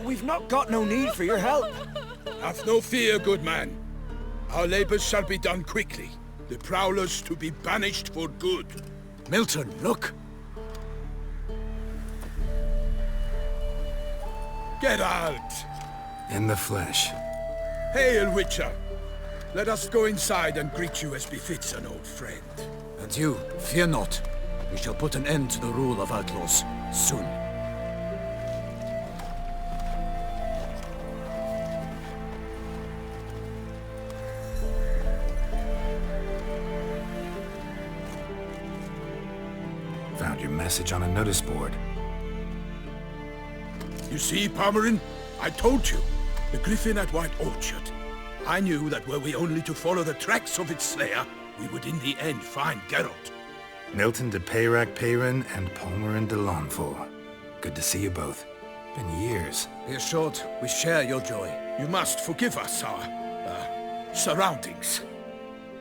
We've not got no need for your help. Have no fear, good man. Our labors shall be done quickly. The prowlers to be banished for good. Milton, look! Geralt! In the flesh. Hail, Witcher! Let us go inside and greet you as befits an old friend. And you, fear not. We shall put an end to the rule of outlaws, soon. Found your message on a notice board. You see, Palmerin? I told you. The griffin at White Orchard. I knew that were we only to follow the tracks of its slayer, we would in the end find Geralt. Milton de Peyrac Peyrin and Palmerin de Launfal. Good to see you both. Been years. Be assured, we share your joy. You must forgive us our, surroundings.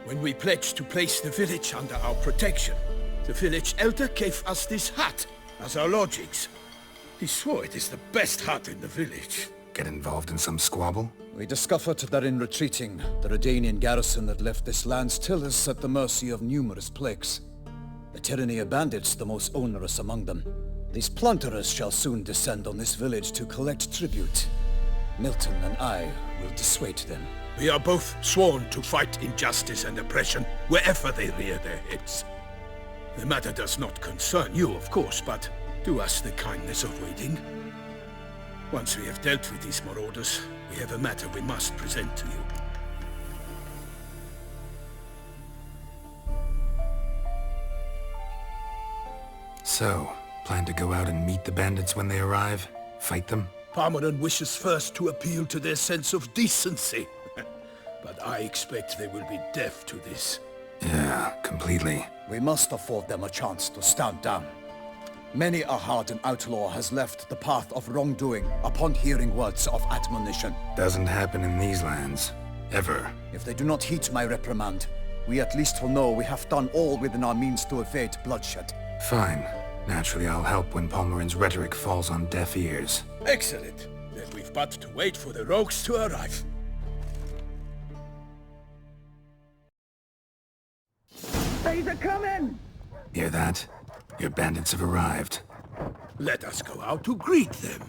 When we pledged to place the village under our protection, the village elder gave us this hut as our lodgings. He swore it is the best hut in the village. Get involved in some squabble? We discovered that in retreating, the Redanian garrison that left this land still is at the mercy of numerous plagues. The tyranny of bandits the most onerous among them. These plunderers shall soon descend on this village to collect tribute. Milton and I will dissuade them. We are both sworn to fight injustice and oppression wherever they rear their heads. The matter does not concern you, of course, but do us the kindness of waiting. Once we have dealt with these marauders, we have a matter we must present to you. So, plan to go out and meet the bandits when they arrive? Fight them? Palmerin wishes first to appeal to their sense of decency. But I expect they will be deaf to this. Yeah, completely. We must afford them a chance to stand down. Many a hardened outlaw has left the path of wrongdoing upon hearing words of admonition. Doesn't happen in these lands. Ever. If they do not heed my reprimand, we at least will know we have done all within our means to evade bloodshed. Fine. Naturally, I'll help when Palmerin's rhetoric falls on deaf ears. Excellent. Then we've but to wait for the rogues to arrive. They's a coming! Hear that? Your bandits have arrived. Let us go out to greet them.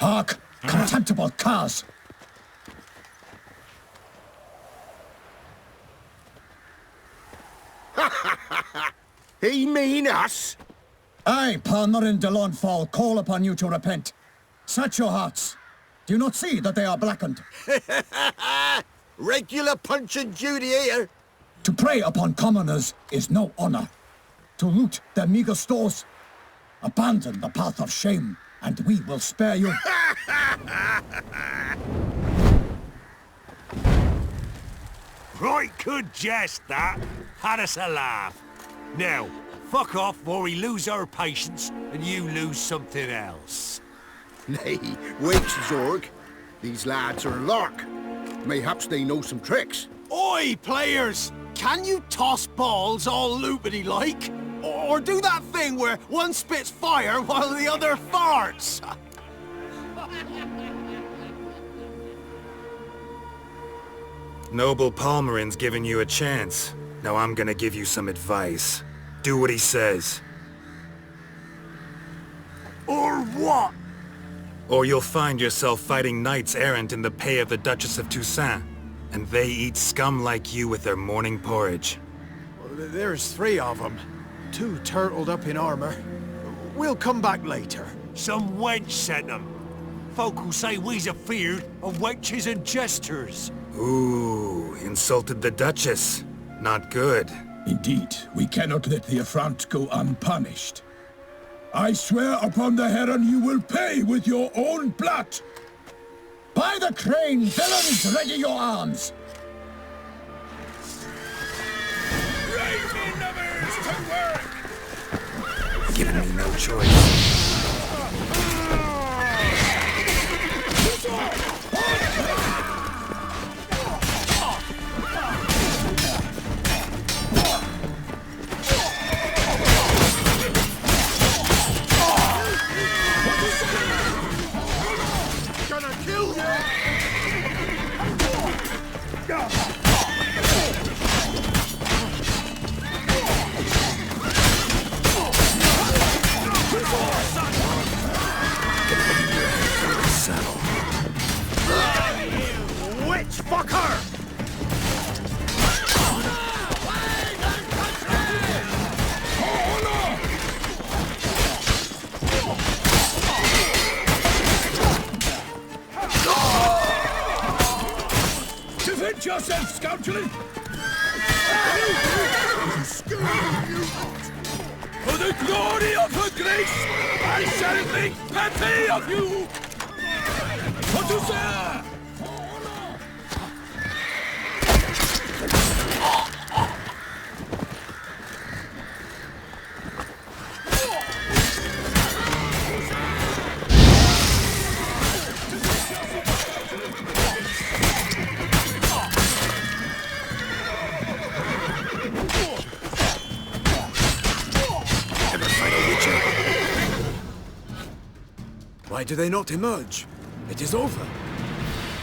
Hark! Contemptible curs! He mean us? I, Palmerin de Launfal, call upon you to repent. Set your hearts. Do you not see that they are blackened? Regular Punch and Judy here. To prey upon commoners is no honor. To loot their meager stores, abandon the path of shame, and we will spare you. Right good jest, that. Had us a laugh. Now, fuck off before we lose our patience and you lose something else. Nay, wait, Zorg. These lads are a lark. Mayhaps they know some tricks. Oi, players! Can you toss balls all loopity-like? Or do that thing where one spits fire while the other farts? Noble Palmerin's giving you a chance. Now I'm gonna give you some advice. Do what he says. Or what? Or you'll find yourself fighting knights errant in the pay of the Duchess of Toussaint. And they eat scum like you with their morning porridge. There's 3 of them. 2 turtled up in armor. We'll come back later. Some wench sent them. Folk will say we's afeard of wenches and jesters. Ooh, insulted the Duchess. Not good. Indeed, we cannot let the affront go unpunished. I swear upon the heron you will pay with your own blood! By the crane, villains, ready your arms! Rifle lovers to work! Giving me no choice. Gonna kill you! Settle. Witch fucker! Defend yourself, scoundrel! For the glory of her grace, I shall make pate of you! For Toussaint! Ever fight a witcher? Why do they not emerge? It is over.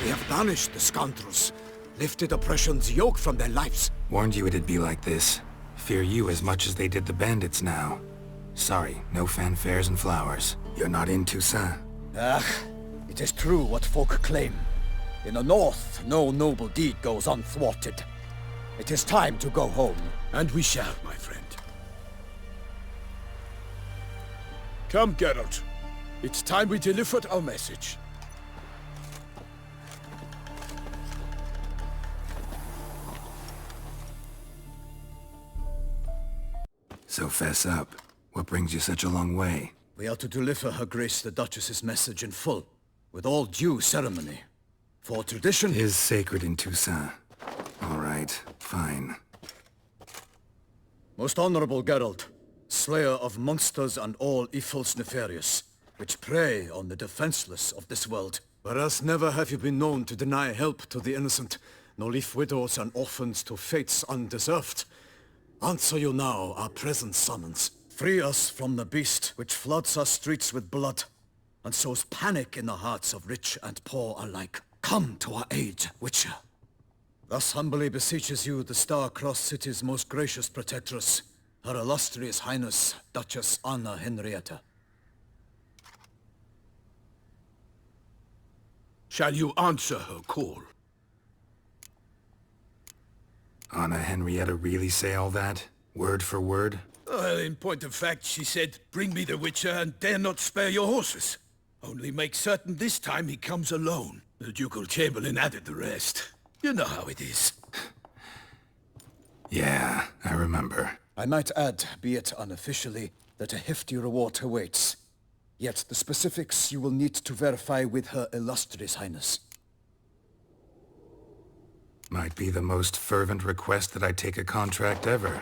We have banished the scoundrels, lifted oppression's yoke from their lives. Warned you it'd be like this. Fear you as much as they did the bandits now. Sorry, no fanfares and flowers. You're not in Toussaint. Ah, it is true what folk claim. In the north, no noble deed goes unthwarted. It is time to go home. And we shall, my friend. Come, Geralt. It's time we delivered our message. So fess up. What brings you such a long way? We are to deliver Her Grace the Duchess's message in full, with all due ceremony. For tradition... Is sacred in Toussaint. All right, fine. Most honorable Geralt, slayer of monsters and all evils nefarious, which prey on the defenseless of this world. Whereas never have you been known to deny help to the innocent, nor leave widows and orphans to fates undeserved. Answer you now our present summons. Free us from the beast which floods our streets with blood, and sows panic in the hearts of rich and poor alike. Come to our aid, Witcher. Thus humbly beseeches you the star-crossed city's most gracious protectress, Her illustrious Highness, Duchess Anna Henrietta. Shall you answer her call? Anna Henrietta really say all that? Word for word? Well, in point of fact, she said, bring me the Witcher and dare not spare your horses. Only make certain this time he comes alone. The Ducal Chamberlain added the rest. You know how it is. Yeah, I remember. I might add, be it unofficially, that a hefty reward awaits. Yet the specifics you will need to verify with Her Illustrious Highness. Might be the most fervent request that I take a contract ever.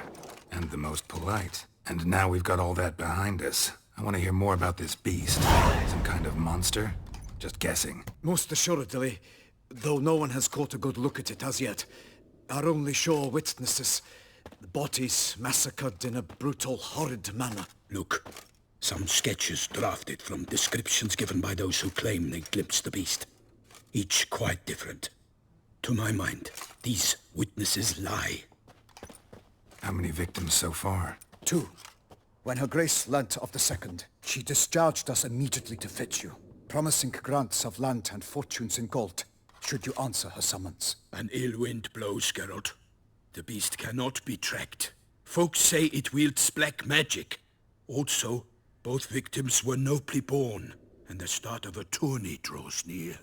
And the most polite. And now we've got all that behind us. I want to hear more about this beast. Some kind of monster? Just guessing. Most assuredly, though no one has caught a good look at it as yet. Our only sure witnesses, the bodies massacred in a brutal, horrid manner. Look, some sketches drafted from descriptions given by those who claim they glimpsed the beast. Each quite different. To my mind, these witnesses lie. How many victims so far? 2. When Her Grace learnt of the second, she discharged us immediately to fetch you, promising grants of land and fortunes in gold, should you answer her summons. An ill wind blows, Geralt. The beast cannot be tracked. Folks say it wields black magic. Also, both victims were nobly born, and the start of a tourney draws near.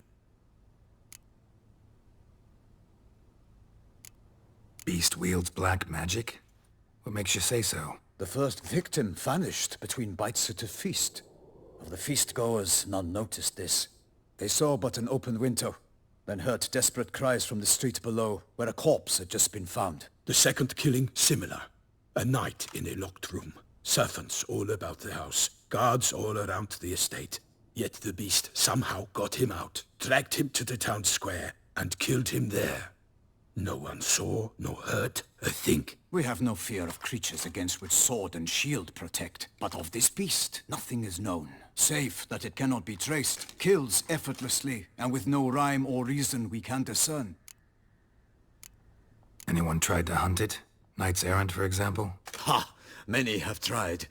Beast wields black magic? What makes you say so? The first victim vanished between bites at a feast. Of the feast-goers, none noticed this. They saw but an open window, then heard desperate cries from the street below, where a corpse had just been found. The second killing, similar. A night in a locked room. Servants all about the house. Guards all around the estate. Yet the beast somehow got him out, dragged him to the town square, and killed him there. No one saw, nor heard a thing. We have no fear of creatures against which sword and shield protect. But of this beast, nothing is known. Save that it cannot be traced, kills effortlessly, and with no rhyme or reason we can discern. Anyone tried to hunt it? Knights errant, for example? Ha! Many have tried.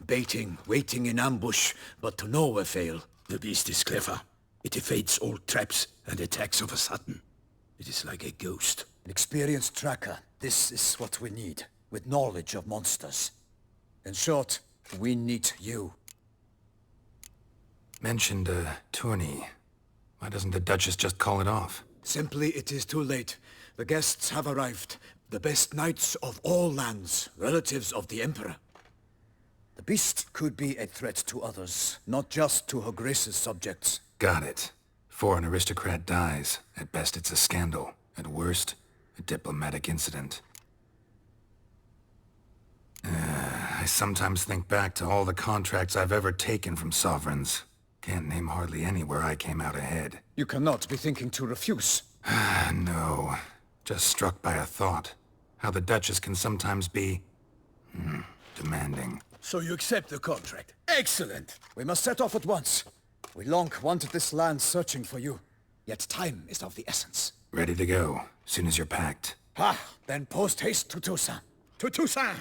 Baiting, waiting in ambush, but to no avail. The beast is clever. It evades all traps and attacks of a sudden. It is like a ghost. An experienced tracker. This is what we need, with knowledge of monsters. In short, we need you. Mentioned a tourney. Why doesn't the Duchess just call it off? Simply, it is too late. The guests have arrived. The best knights of all lands, relatives of the Emperor. The beast could be a threat to others, not just to Her Grace's subjects. Got it. Before an aristocrat dies, at best it's a scandal. At worst, a diplomatic incident. I sometimes think back to all the contracts I've ever taken from sovereigns. Can't name hardly any where I came out ahead. You cannot be thinking to refuse. No. Just struck by a thought. How the Duchess can sometimes be... demanding. So you accept the contract. Excellent! We must set off at once. We long wanted this land searching for you. Yet time is of the essence. Ready to go, soon as you're packed. Ha! Then post haste to Toussaint. To Toussaint!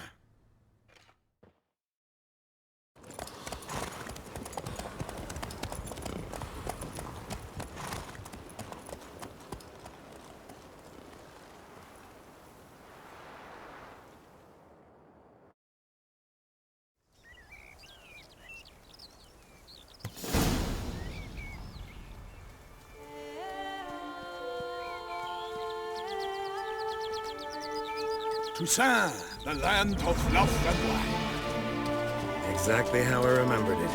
Toussaint, the land of love and wine. Exactly how I remembered it.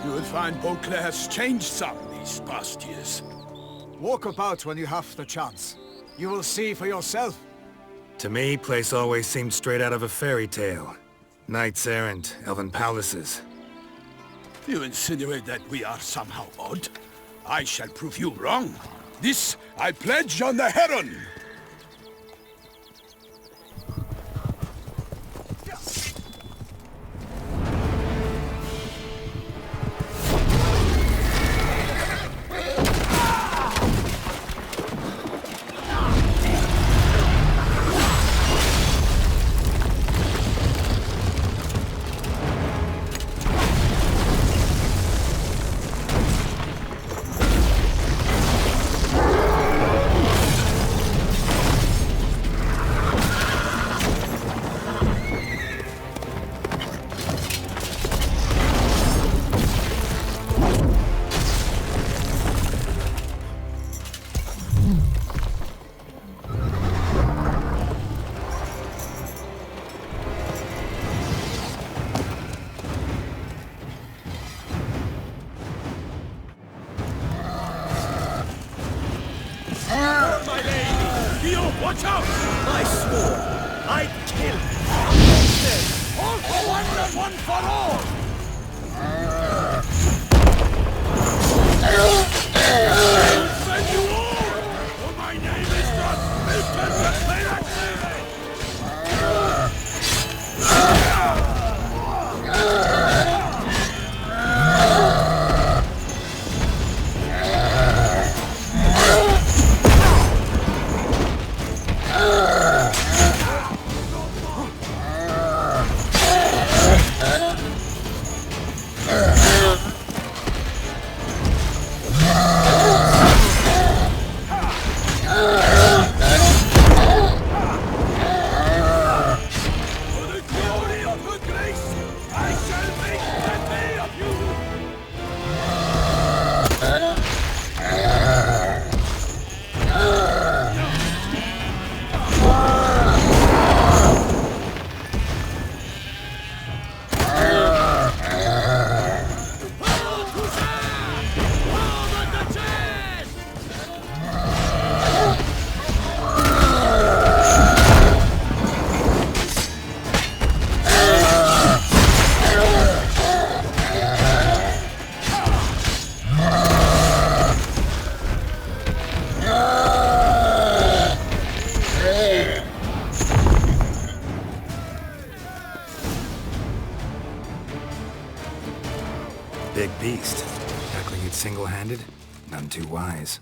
You will find Beauclair's changed some these past years. Walk about when you have the chance. You will see for yourself. To me, place always seemed straight out of a fairy tale. Knights errant, elven palaces. You insinuate that we are somehow odd? I shall prove you wrong. This I pledge on the Heron! Watch out! I swore I'd kill you. All for one and one for all! I'll send you all! For my name is not Milton the Big beast. Tackling it single-handed? None too wise.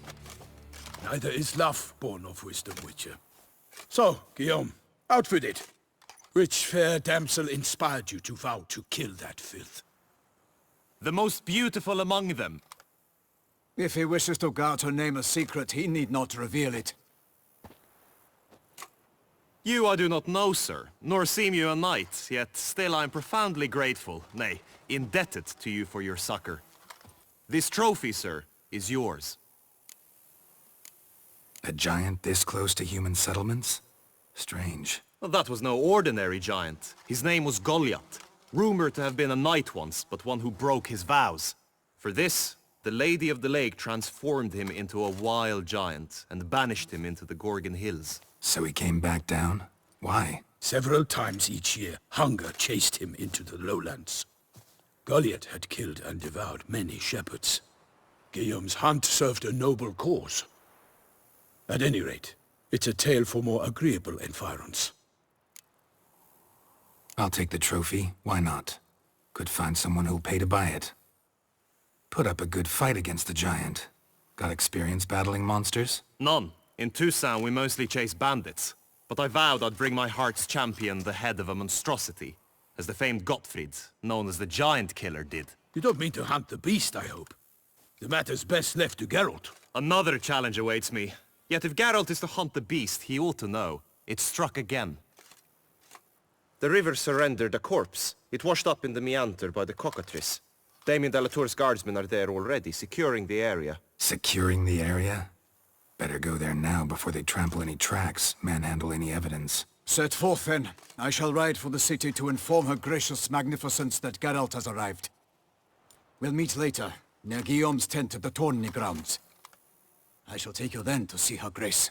Neither is love born of wisdom, Witcher. So, Guillaume, outfit it. Which fair damsel inspired you to vow to kill that filth? The most beautiful among them. If he wishes to guard her name a secret, he need not reveal it. You I do not know, sir, nor seem you a knight, yet still I am profoundly grateful, nay, indebted to you for your succor. This trophy, sir, is yours. A giant this close to human settlements? Strange. Well, that was no ordinary giant. His name was Goliath, rumored to have been a knight once, but one who broke his vows. For this, the Lady of the Lake transformed him into a wild giant and banished him into the Gorgon Hills. So he came back down? Why? Several times each year, hunger chased him into the lowlands. Goliath had killed and devoured many shepherds. Guillaume's hunt served a noble cause. At any rate, it's a tale for more agreeable environs. I'll take the trophy. Why not? Could find someone who'll pay to buy it. Put up a good fight against the giant. Got experience battling monsters? None. In Toussaint we mostly chase bandits. But I vowed I'd bring my heart's champion the head of a monstrosity, as the famed Gottfried, known as the Giant Killer, did. You don't mean to hunt the beast, I hope. The matter's best left to Geralt. Another challenge awaits me. Yet if Geralt is to hunt the beast, he ought to know. It struck again. The river surrendered a corpse. It washed up in the meander by the cockatrice. Damien de la Tour's guardsmen are there already, securing the area. Securing the area? Better go there now before they trample any tracks, manhandle any evidence. Set forth then. I shall ride for the city to inform her gracious magnificence that Geralt has arrived. We'll meet later, near Guillaume's tent at the Tourney grounds. I shall take you then to see her grace.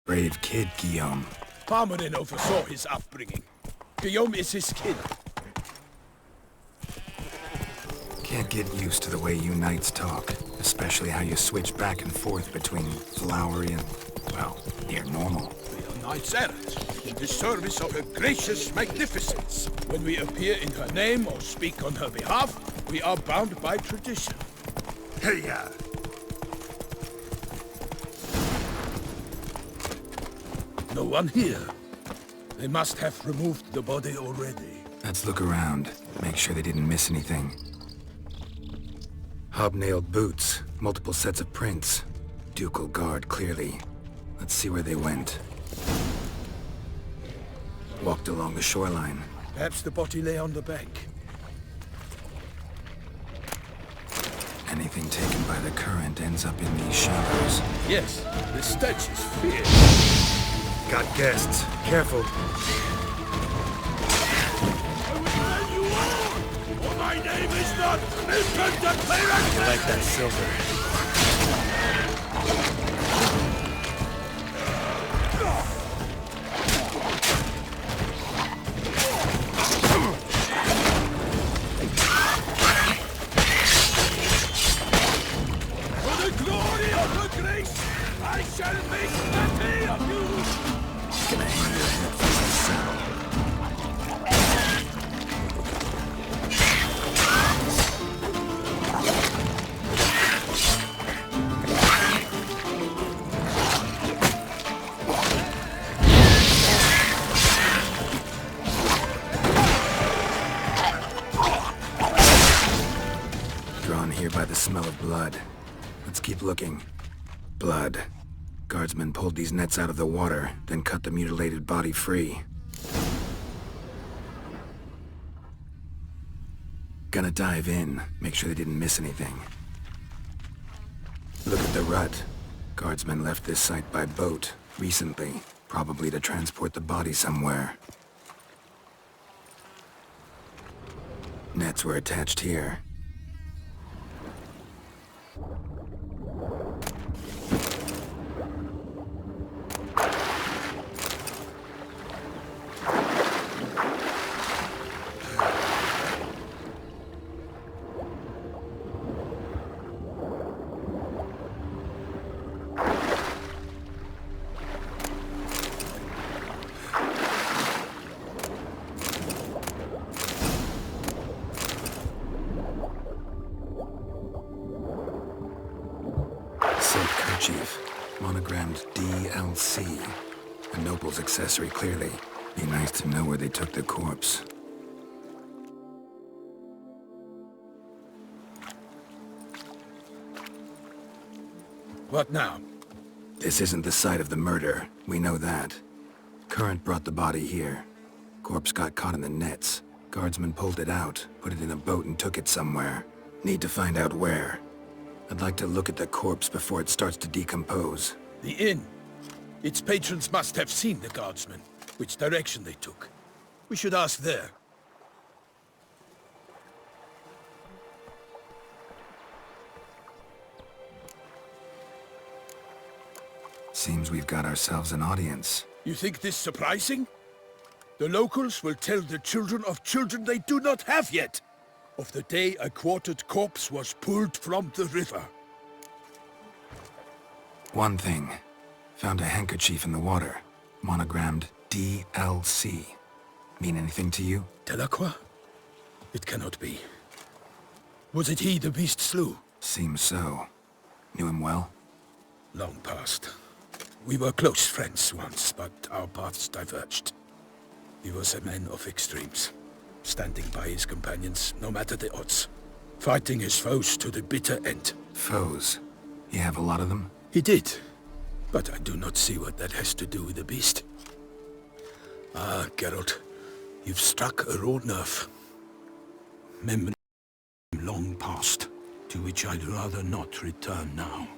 Brave kid, Guillaume. Parmanin oversaw his upbringing. Guillaume is his kin. Can't get used to the way you knights talk, especially how you switch back and forth between flowery and, well, near normal. We are knights errant, in the service of her gracious magnificence. When we appear in her name or speak on her behalf, we are bound by tradition. Hey-ya! No one here. They must have removed the body already. Let's look around, make sure they didn't miss anything. Hobnailed boots, multiple sets of prints. Ducal guard, clearly. Let's see where they went. Walked along the shoreline. Perhaps the body lay on the bank. Anything taken by the current ends up in these shallows. Yes, the stench is fierce. Got guests. Careful. My name is not Milton the Pirate! I like that silver. For the glory of her grace, I shall make plenty of you! Gonna hang your head from the saddle. Drawn here by the smell of blood. Let's keep looking. Blood. Guardsmen pulled these nets out of the water, then cut the mutilated body free. Gonna dive in, make sure they didn't miss anything. Look at the rut. Guardsmen left this site by boat, recently, probably to transport the body somewhere. Nets were attached here. D.L.C. A noble's accessory, clearly. Be nice to know where they took the corpse. What now? This isn't the site of the murder. We know that. Current brought the body here. Corpse got caught in the nets. Guardsmen pulled it out, put it in a boat and took it somewhere. Need to find out where. I'd like to look at the corpse before it starts to decompose. The inn. Its patrons must have seen the guardsmen, which direction they took. We should ask there. Seems we've got ourselves an audience. You think this surprising? The locals will tell the children of children they do not have yet, of the day a quartered corpse was pulled from the river. One thing. Found a handkerchief in the water. Monogrammed D.L.C. Mean anything to you? Delacroix? It cannot be. Was it he the beast slew? Seems so. Knew him well? Long past. We were close friends once, but our paths diverged. He was a man of extremes, standing by his companions, no matter the odds. Fighting his foes to the bitter end. Foes? You have a lot of them? He did, but I do not see what that has to do with the beast. Ah, Geralt, you've struck a raw nerve. Memory long past, to which I'd rather not return now.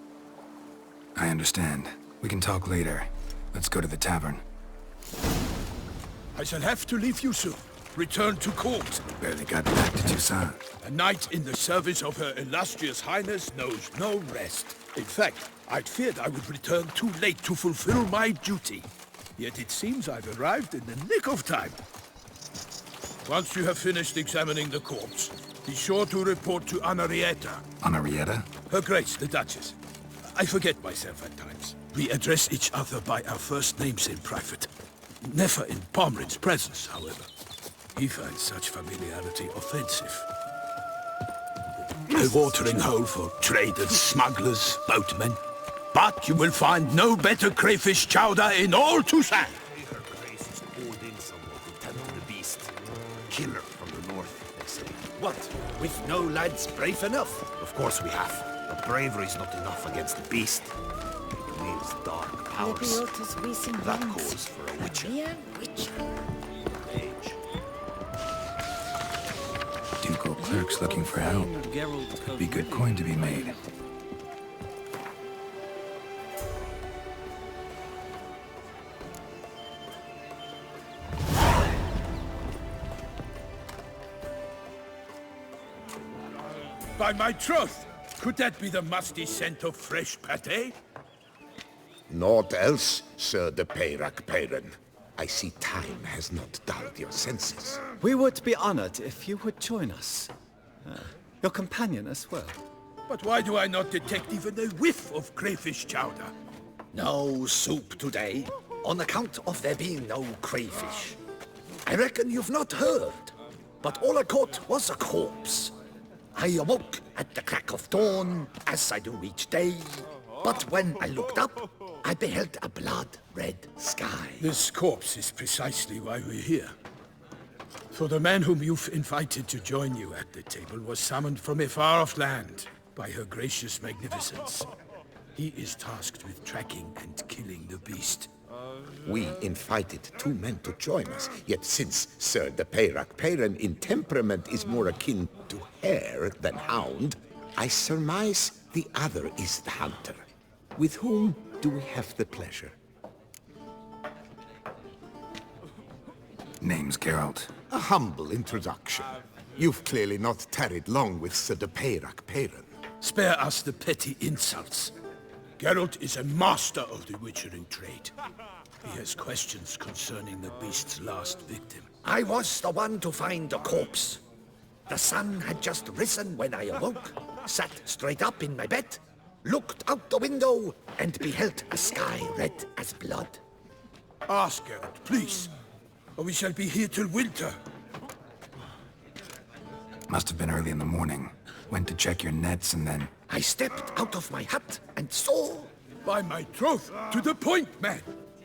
I understand. We can talk later. Let's go to the tavern. I shall have to leave you soon. Return to court. Barely got back to Toussaint. A knight in the service of Her Illustrious Highness knows no rest. In fact, I'd feared I would return too late to fulfill my duty. Yet it seems I've arrived in the nick of time. Once you have finished examining the corpse, be sure to report to Henrietta. Henrietta? Her Grace, the Duchess. I forget myself at times. We address each other by our first names in private. Never in Pomrin's presence, however. He finds such familiarity offensive. A watering hole for traders, smugglers, boatmen. But you will find no better crayfish chowder in all Toussaint. Her Grace is pulled in somewhat to tempt the beast. Killer from the north, they say. What? With no lads brave enough? Of course we have. But bravery's not enough against the beast. It wields dark powers. That calls for a witcher. Ducal clerks looking for help. Could be good coin to be made. By my troth! Could that be the musty scent of fresh pâté? Naught else, Sir de Peyrac-Peyran. I see time has not dulled your senses. We would be honored if you would join us. Your companion as well. But why do I not detect even a whiff of crayfish chowder? No soup today, on account of there being no crayfish. I reckon you've not heard, but all I caught was a corpse. I awoke at the crack of dawn, as I do each day, but when I looked up, I beheld a blood-red sky. This corpse is precisely why we're here. For the man whom you've invited to join you at the table was summoned from a far-off land by her gracious magnificence. He is tasked with tracking and killing the beast. We invited two men to join us, yet since Sir de Peyrac-Peyran in temperament is more akin to hare than hound, I surmise the other is the hunter. With whom do we have the pleasure? Name's Geralt. A humble introduction. You've clearly not tarried long with Sir de Peyrac-Peyran. Spare us the petty insults. Geralt is a master of the witchering trade. He has questions concerning the beast's last victim. I was the one to find the corpse. The sun had just risen when I awoke, sat straight up in my bed, looked out the window, and beheld a sky red as blood. Ask Geralt, please, or we shall be here till winter. Must have been early in the morning. Went to check your nets and then... I stepped out of my hut and saw By my troth, to the point, man.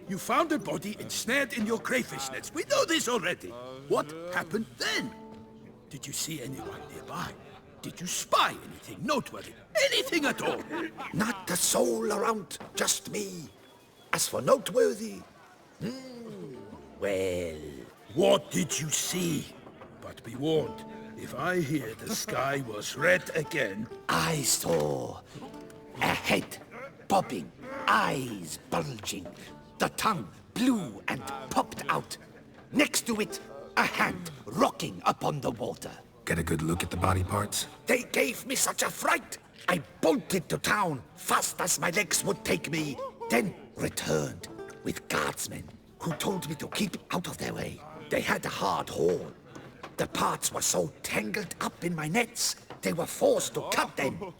You found a body ensnared in your crayfish nets. We know this already. What happened then? Did you see anyone nearby? Did you spy anything noteworthy? Anything at all? Not a soul around, just me. As for noteworthy, well... What did you see? But be warned, if I hear the sky was red again... I saw a head bobbing, eyes bulging, the tongue blue and popped out. Next to it, a hand rocking upon the water. Get a good look at the body parts? They gave me such a fright. I bolted to town, fast as my legs would take me, then returned with guardsmen who told me to keep out of their way. They had a hard haul. The parts were so tangled up in my nets, they were forced to cut them.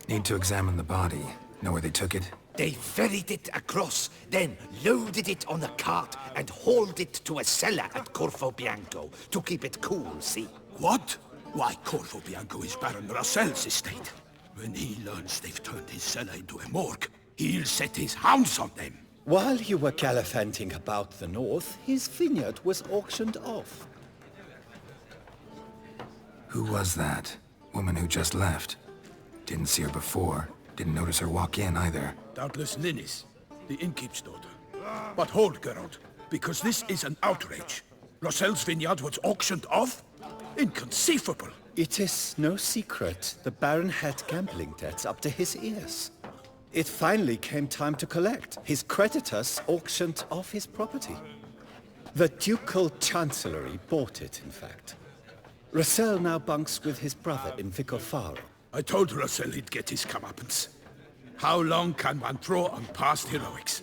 Need to examine the body. Know where they took it? They ferried it across, then loaded it on a cart and hauled it to a cellar at Corvo Bianco to keep it cool, see? What? Why, Corvo Bianco is Baron Russell's estate. When he learns they've turned his cellar into a morgue, he'll set his hounds on them. While you were gallivanting about the north, his vineyard was auctioned off. Who was that? Woman who just left. Didn't see her before. Didn't notice her walk in either. Doubtless Linnis, the innkeep's daughter. But hold, Geralt, because this is an outrage. Russell's vineyard was auctioned off? Inconceivable. It is no secret the Baron had gambling debts up to his ears. It finally came time to collect. His creditors auctioned off his property. The Ducal Chancellery bought it, in fact. Russell now bunks with his brother in Vicofaro. I told Russell he'd get his comeuppance. How long can one throw on past heroics?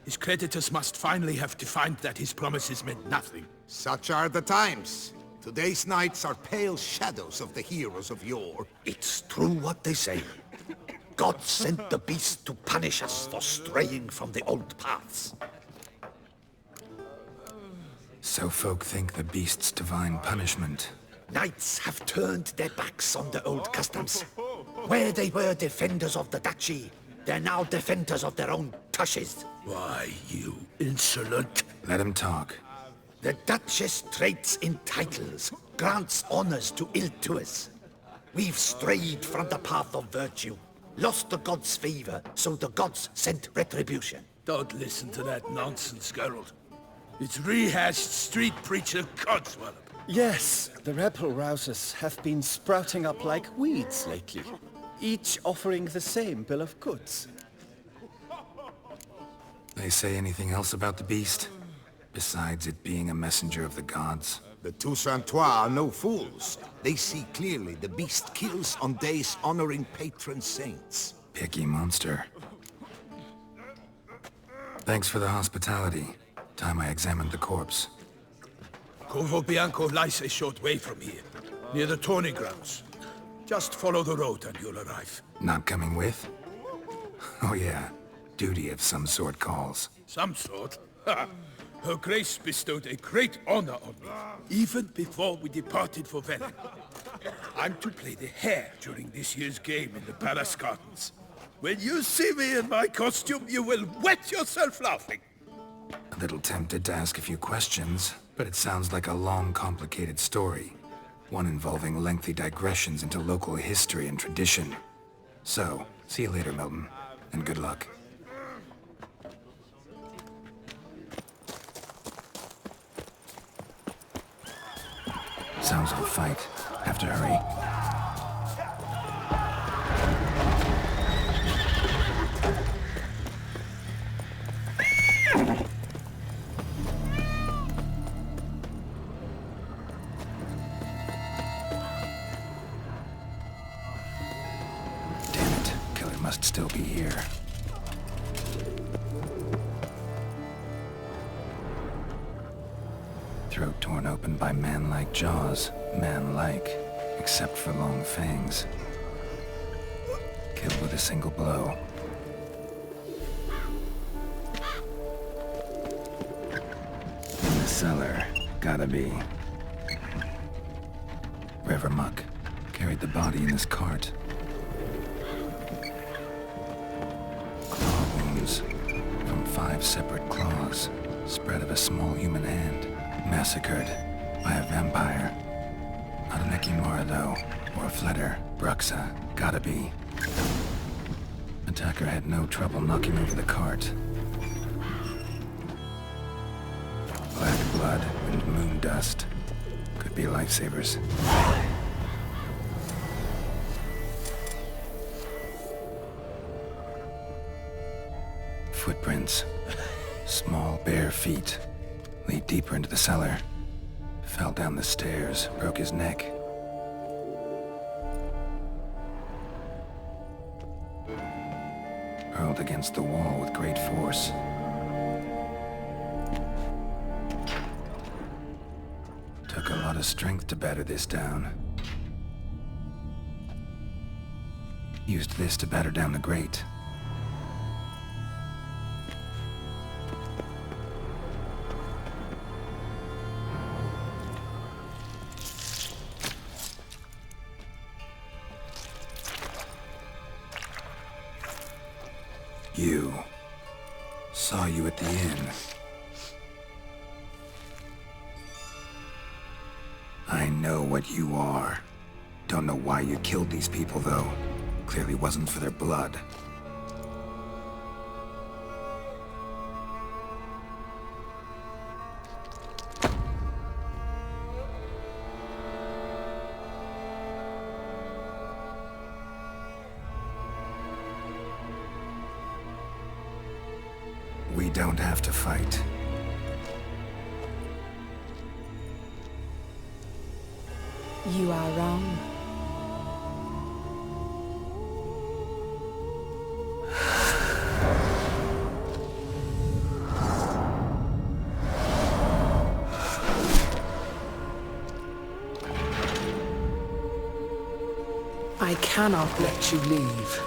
His creditors must finally have to find that his promises meant nothing. Such are the times. Today's knights are pale shadows of the heroes of yore. It's true what they say. God sent the beast to punish us for straying from the old paths. So folk think the beast's divine punishment. Knights have turned their backs on the old customs. Where they were defenders of the duchy, they're now defenders of their own tushes. Why, you insolent... Let him talk. The Duchess trades in titles, grants honors to ill-doers. We've strayed from the path of virtue, lost the gods' favor, so the gods sent retribution. Don't listen to that nonsense, Geralt. It's rehashed street preacher codswallop. Yes, the rebel rousers have been sprouting up like weeds lately, each offering the same bill of goods. They say anything else about the beast? Besides it being a messenger of the gods? The Toussaint are no fools. They see clearly the beast kills on days honoring patron saints. Picky monster. Thanks for the hospitality. Time I examined the corpse. Corvo Bianco lies a short way from here, near the tourney grounds. Just follow the road and you'll arrive. Not coming with? Oh yeah, duty of some sort calls. Some sort? Ha! Her Grace bestowed a great honor on me, even before we departed for Velen. I'm to play the hare during this year's game in the palace gardens. When you see me in my costume, you will wet yourself laughing. A little tempted to ask a few questions, but it sounds like a long, complicated story. One involving lengthy digressions into local history and tradition. So, see you later, Milton, and good luck. Sounds of a fight. Have to hurry. Damn it. Killer must still be here. Throat torn open by man-like jaws. Man-like, except for long fangs. Killed with a single blow. In the cellar. Gotta be. River muck. Carried the body in his cart. bones from 5 separate claws, spread of a small human hand, massacred by a vampire. Not an Ekimura, though, or a Fletter. Bruxa. Gotta be. Attacker had no trouble knocking over the cart. Black blood and moon dust. Could be lifesavers. Footprints. Small, bare feet. Lead deeper into the cellar. Fell down the stairs, broke his neck. Hurled against the wall with great force. Took a lot of strength to batter this down. Used this to batter down the grate. You. Saw you at the inn. I know what you are. Don't know why you killed these people, though. Clearly wasn't for their blood. We don't have to fight. You are wrong. I cannot let you leave.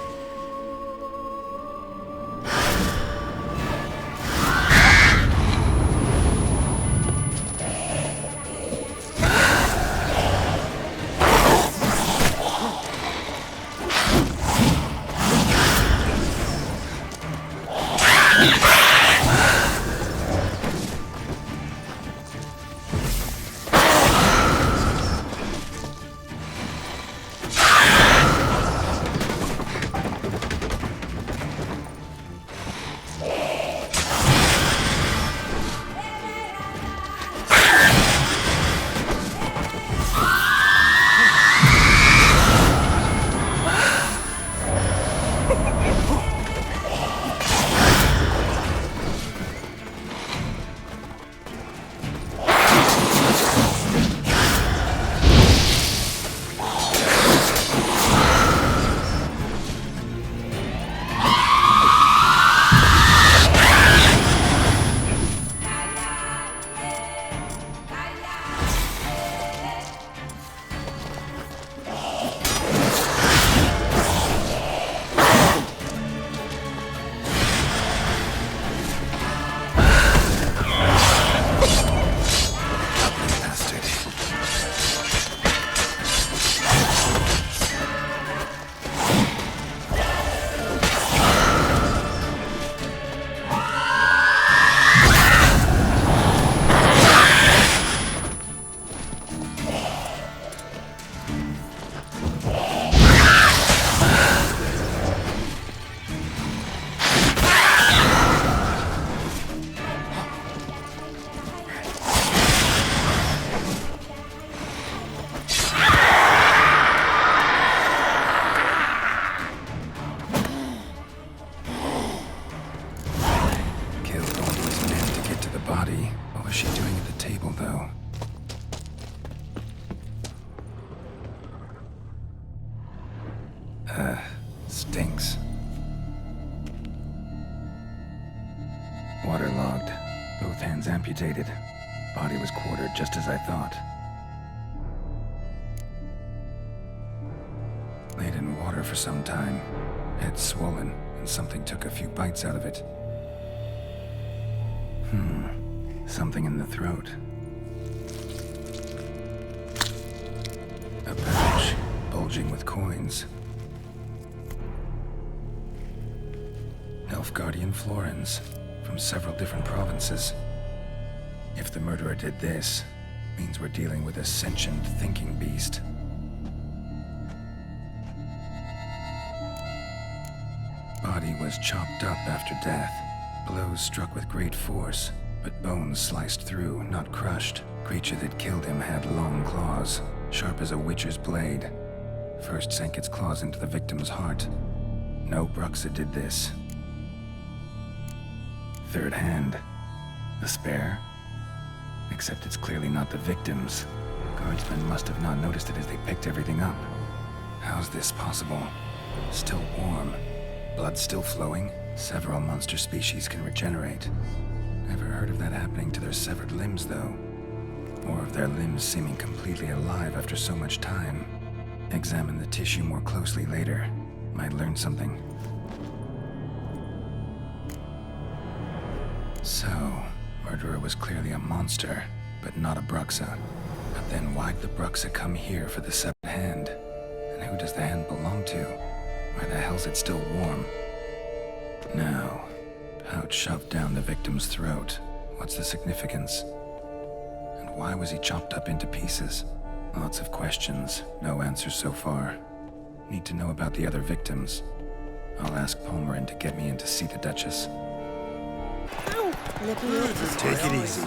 Stinks. Waterlogged. Both hands amputated. Body was quartered just as I thought. Laid in water for some time. Head swollen, and something took a few bites out of it. Something in the throat. A pouch, bulging with coins. Nilfgaardian Florins, from several different provinces. If the murderer did this, means we're dealing with a sentient thinking beast. Body was chopped up after death. Blows struck with great force, but bones sliced through, not crushed. Creature that killed him had long claws, sharp as a witcher's blade. First sank its claws into the victim's heart. No Bruxa did this. Third hand. A spare? Except it's clearly not the victim's. Guardsmen must have not noticed it as they picked everything up. How's this possible? Still warm. Blood still flowing? Several monster species can regenerate. Never heard of that happening to their severed limbs, though. Or of their limbs seeming completely alive after so much time. Examine the tissue more closely later. Might learn something. So, murderer was clearly a monster, but not a Bruxa. But then why'd the Bruxa come here for the severed hand? And who does the hand belong to? Why the hell's it still warm? Now, pouch shoved down the victim's throat. What's the significance? And why was he chopped up into pieces? Lots of questions, no answers so far. Need to know about the other victims. I'll ask Palmerin to get me in to see the Duchess. Take it easy.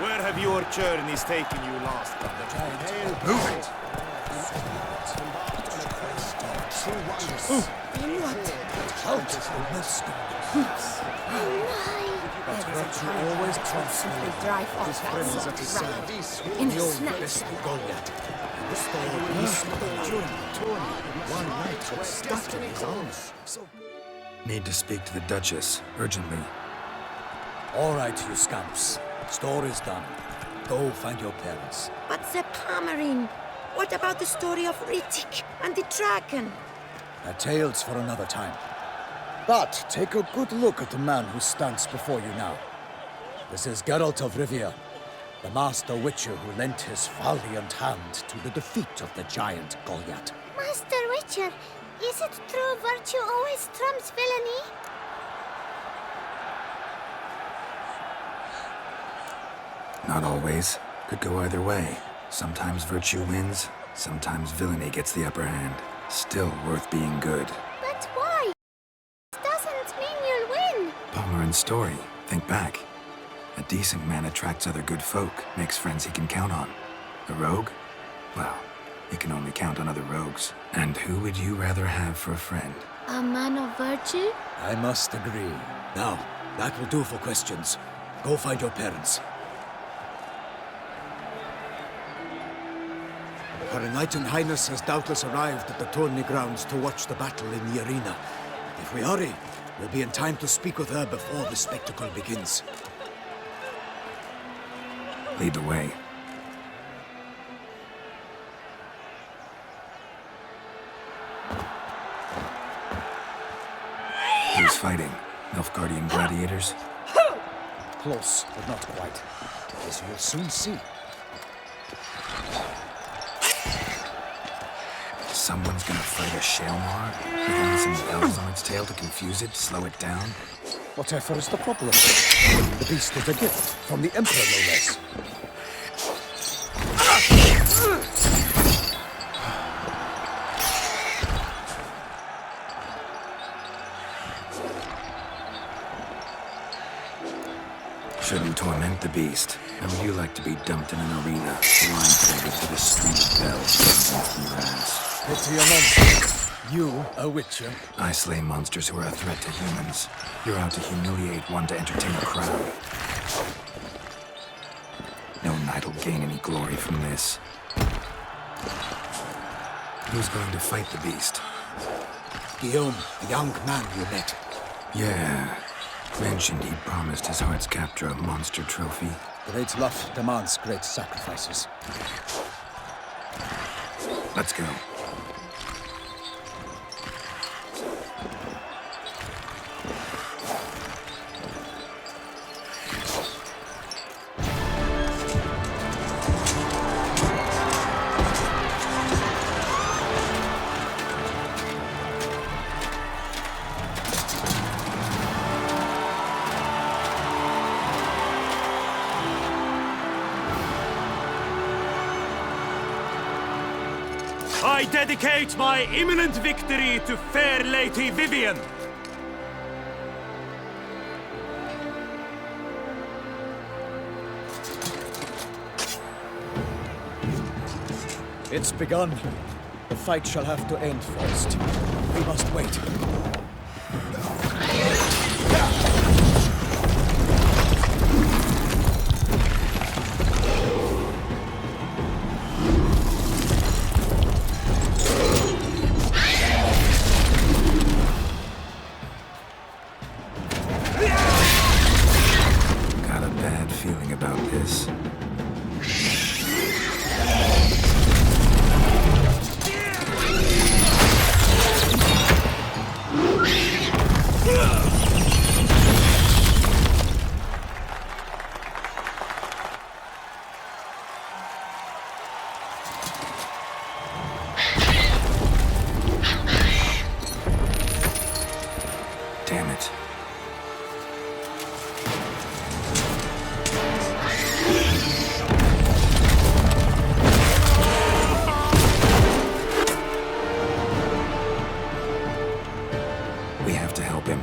Where have your journeys taken you last? Move it! But you always trust me. Drive off that side. In a snatch. Need to speak to the Duchess, urgently. All right, you scamps. Story's done. Go find your parents. But Sir Palmerin, what about the story of Rittik and the dragon? A tale's for another time. But take a good look at the man who stands before you now. This is Geralt of Rivia, the master witcher who lent his valiant hand to the defeat of the giant Goliath. Master Witcher, is it true virtue always trumps villainy? Not always. Could go either way. Sometimes virtue wins, sometimes villainy gets the upper hand. Still worth being good. But why? Doesn't mean you'll win. Palmerin's story. Think back. A decent man attracts other good folk, makes friends he can count on. A rogue? Well, he can only count on other rogues. And who would you rather have for a friend? A man of virtue? I must agree. Now, that will do for questions. Go find your parents. Her Knight and Highness has doubtless arrived at the tourney grounds to watch the battle in the arena. If we hurry, we'll be in time to speak with her before the spectacle begins. Lead the way. Who's fighting? Nilfgaardian gladiators? Close, but not quite. As you'll soon see. Someone's gonna fight a Shalmar? With only some bells on its tail to confuse it, slow it down? Whatever is the problem? The beast is a gift from the Emperor, no less. Shouldn't torment the beast. How would you like to be dumped in an arena, blindfolded to the string of bells against your ass? Pity a monster. You, a witcher? I slay monsters who are a threat to humans. You're out to humiliate one to entertain a crowd. No knight will gain any glory from this. Who's going to fight the beast? Guillaume, the young man you met. Yeah. Mentioned he'd promised his heart's captor a monster trophy. Great love demands great sacrifices. Let's go. I dedicate my imminent victory to fair Lady Vivian. It's begun. The fight shall have to end first. We must wait. Got a bad feeling about this. Damn it. We have to help him.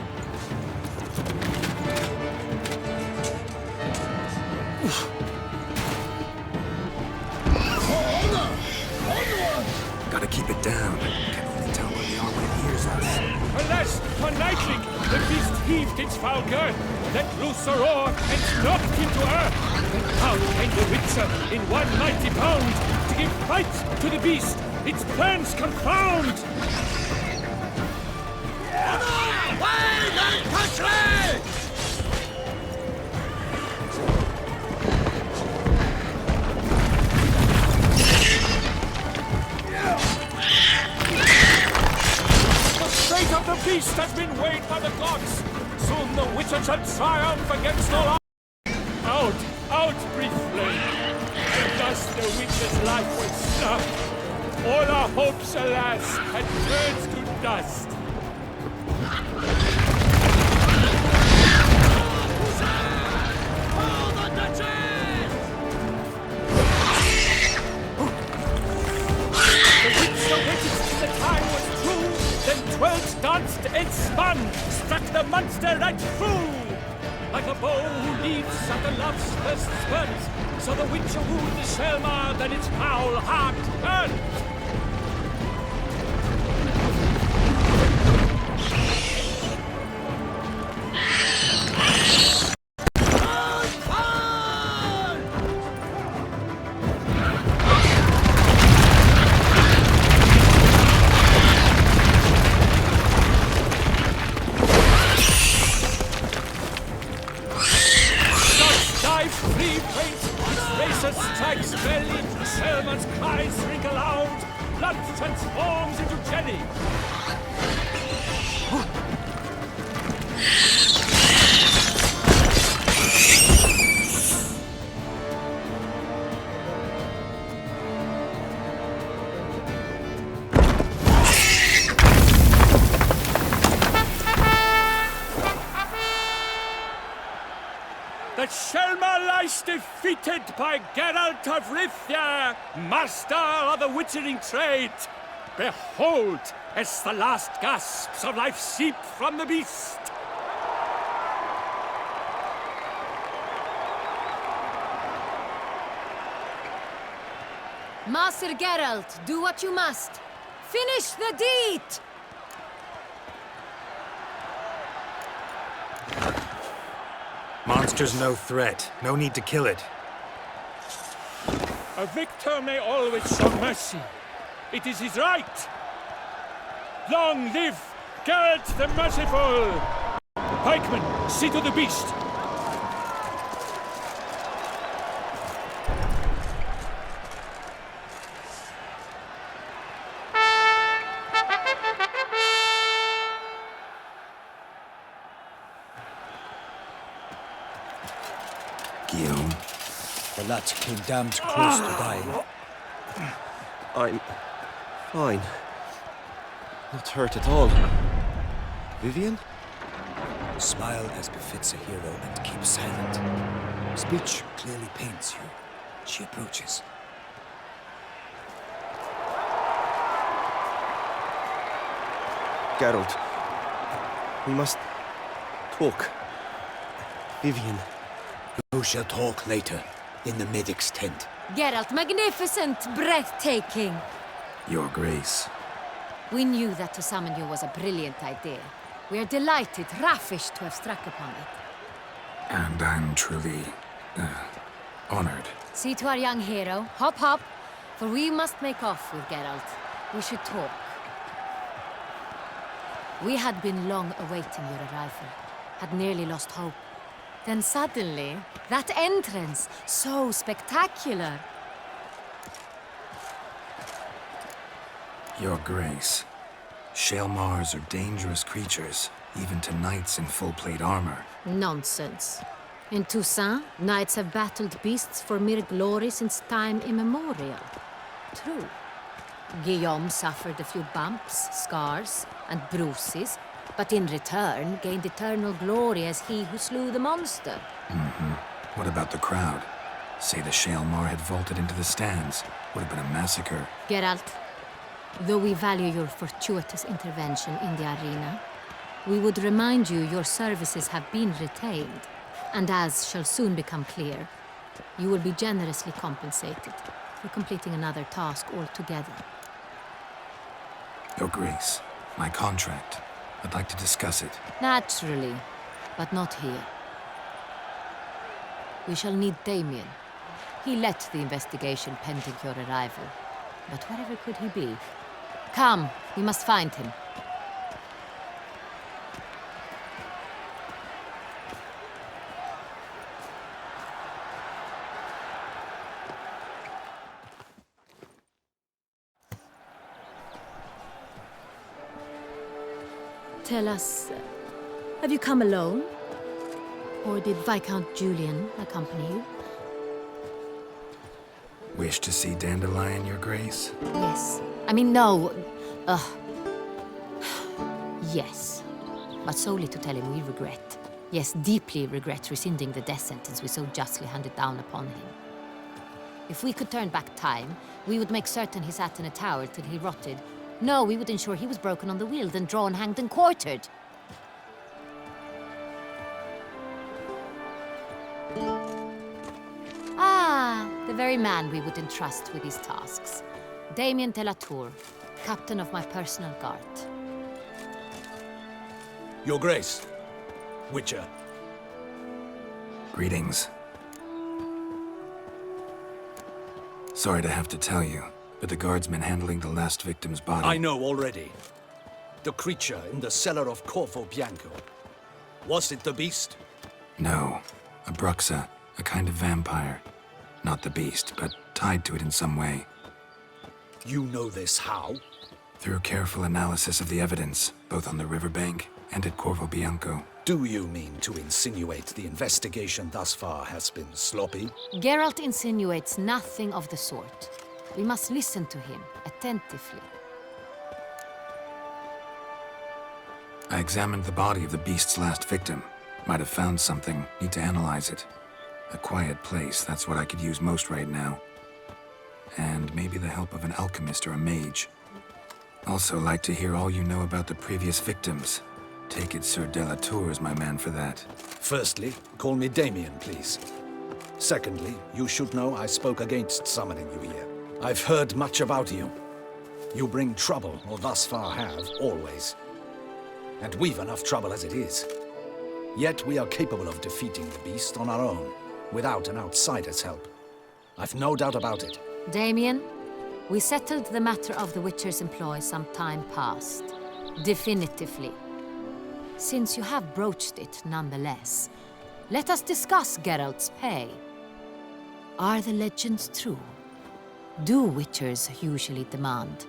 Gotta keep it down. Can only tell where we are when it hears us. Alas, for Nightling, the beast heaved its foul girth, let loose a roar, and knocked him to earth. Then out came the Witcher in one mighty bound, to give fight to the beast, its plans confound. Away the country! The fate of the beast has been weighed by the gods. Soon the Witcher shall triumph against all odds. Out, out, brief flame. And thus the Witcher's life was snuffed. All our hopes, alas, had turned to dust. The Witcher waited till the time was true, then twirled, danced, and spun, struck the monster right through. Like a bow who leaves at the love's first spurt, so the Witcher wooed the Selma, then its foul heart turned. Strikes belly, Selma's cries wrinkle out, blood transforms into jelly. The Selma lies defeated by Geralt of Rivia, master of the witchering trade. Behold, as the last gasps of life seep from the beast. Master Geralt, do what you must. Finish the deed! Monster's no threat. No need to kill it. A victor may always show mercy. It is his right. Long live Geralt the Merciful! Pikemen, see to the beast. Guillaume. The lad came damned close to dying. I'm fine. Not hurt at all. Vivian? Smile as befits a hero and keep silent. Speech clearly pains you. She approaches. Geralt, we must talk. Vivian. You shall talk later, in the medic's tent. Geralt, magnificent, breathtaking. Your Grace. We knew that to summon you was a brilliant idea. We are delighted, ravished to have struck upon it. And I'm truly, honored. See to our young hero. Hop, hop. For we must make off with Geralt. We should talk. We had been long awaiting your arrival. Had nearly lost hope. Then suddenly, that entrance, so spectacular. Your Grace. Shaelmars are dangerous creatures, even to knights in full-plate armor. Nonsense. In Toussaint, knights have battled beasts for mere glory since time immemorial. True. Guillaume suffered a few bumps, scars, and bruises, but in return gained eternal glory as he who slew the monster. What about the crowd? Say the Shaelmar had vaulted into the stands. Would have been a massacre. Geralt, though we value your fortuitous intervention in the arena, we would remind you your services have been retained, and as shall soon become clear, you will be generously compensated for completing another task altogether. Your Grace, my contract. I'd like to discuss it. Naturally, but not here. We shall need Damien. He led the investigation pending your arrival. But wherever could he be? Come, we must find him. Tell us, have you come alone? Or did Viscount Julian accompany you? Wish to see Dandelion, Your Grace? Yes. I mean, no. Yes. But solely to tell him we regret. Yes, deeply regret rescinding the death sentence we so justly handed down upon him. If we could turn back time, we would make certain he sat in a tower till he rotted. No, we would ensure he was broken on the wheel, then drawn, hanged, and quartered. Ah, the very man we would entrust with these tasks. Damien de la Tour, captain of my personal guard. Your Grace. Witcher. Greetings. Sorry to have to tell you, but the guardsman handling the last victim's body... I know already. The creature in the cellar of Corvo Bianco. Was it the beast? No. A Bruxa, a kind of vampire. Not the beast, but tied to it in some way. You know this how? Through careful analysis of the evidence, both on the riverbank and at Corvo Bianco. Do you mean to insinuate the investigation thus far has been sloppy? Geralt insinuates nothing of the sort. We must listen to him attentively. I examined the body of the beast's last victim. Might have found something. Need to analyze it. A quiet place, that's what I could use most right now. And maybe the help of an alchemist or a mage. Also like to hear all you know about the previous victims. Take it Sir de la Tour is my man for that. Firstly, call me Damien, please. Secondly, you should know I spoke against summoning you here. I've heard much about you. You bring trouble, or thus far have, always. And we've enough trouble as it is. Yet we are capable of defeating the beast on our own, without an outsider's help. I've no doubt about it. Damien, we settled the matter of the Witcher's employ some time past. Definitively. Since you have broached it nonetheless, let us discuss Geralt's pay. Are the legends true? Do Witchers usually demand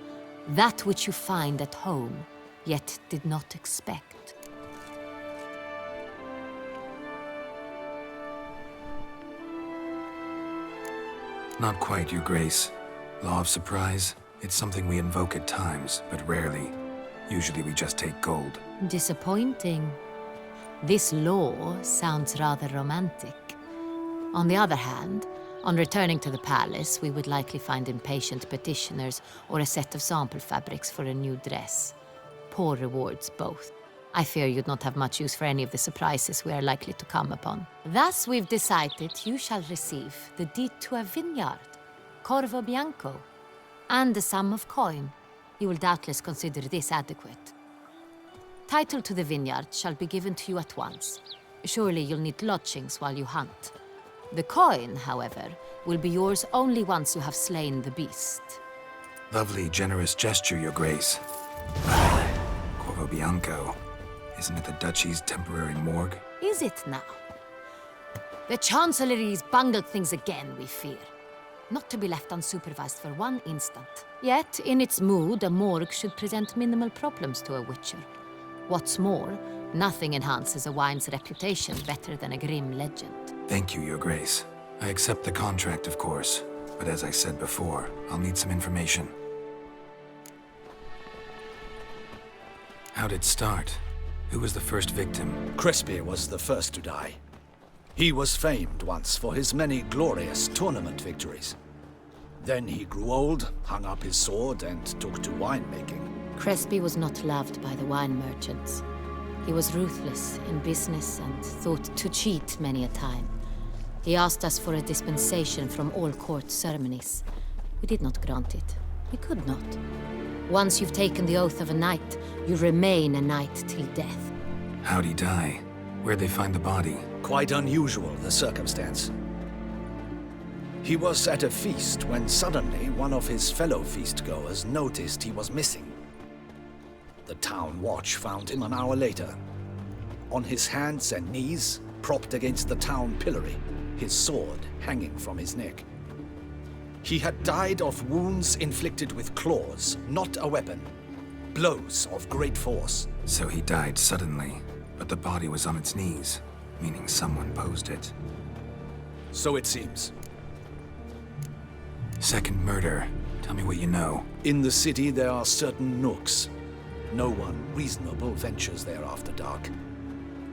that which you find at home, yet did not expect? Not quite, Your Grace. Law of surprise, it's something we invoke at times, but rarely. Usually we just take gold. Disappointing. This law sounds rather romantic. On the other hand, on returning to the palace, we would likely find impatient petitioners or a set of sample fabrics for a new dress. poor rewards both. I fear you'd not have much use for any of the surprises we are likely to come upon. Thus we've decided you shall receive the deed to a vineyard, Corvo Bianco, and the sum of coin. You will doubtless consider this adequate. Title to the vineyard shall be given to you at once. Surely you'll need lodgings while you hunt. The coin, however, will be yours only once you have slain the beast. Lovely, generous gesture, Your Grace. Corvo Bianco. Isn't it the Duchy's temporary morgue? Is it now? The Chancellery's bungled things again, we fear. Not to be left unsupervised for one instant. Yet, in its mood, a morgue should present minimal problems to a witcher. What's more, nothing enhances a wine's reputation better than a grim legend. Thank you, Your Grace. I accept the contract, of course. But as I said before, I'll need some information. How'd it start? Who was the first victim? Crespi was the first to die. He was famed once for his many glorious tournament victories. Then he grew old, hung up his sword, and took to winemaking. Crespi was not loved by the wine merchants. He was ruthless in business and thought to cheat many a time. He asked us for a dispensation from all court ceremonies. We did not grant it. We could not. Once you've taken the oath of a knight, you remain a knight till death. How'd he die? Where'd they find the body? Quite unusual, the circumstance. He was at a feast when suddenly one of his fellow feast-goers noticed he was missing. The town watch found him an hour later. On his hands and knees, propped against the town pillory, his sword hanging from his neck. He had died of wounds inflicted with claws, not a weapon. Blows of great force. So he died suddenly, but the body was on its knees, meaning someone posed it. So it seems. Second murder. Tell me what you know. In the city there are certain nooks. No one reasonable ventures there after dark.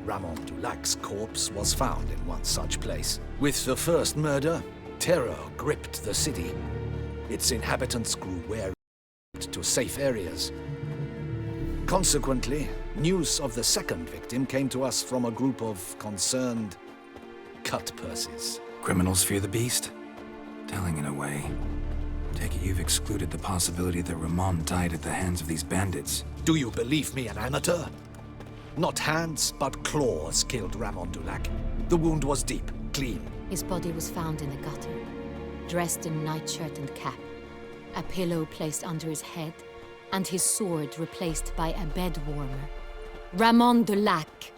Ramon Dulac's corpse was found in one such place. With the first murder, terror gripped the city. Its inhabitants grew wary to safe areas. Consequently, news of the second victim came to us from a group of concerned cut-purses. Criminals fear the beast? Telling in a way. Take it you've excluded the possibility that Ramon died at the hands of these bandits. Do you believe me an amateur? Not hands, but claws killed Ramon Dulac. The wound was deep, clean. His body was found in the gutter, dressed in nightshirt and cap, a pillow placed under his head, and his sword replaced by a bed warmer. Ramon Dulac,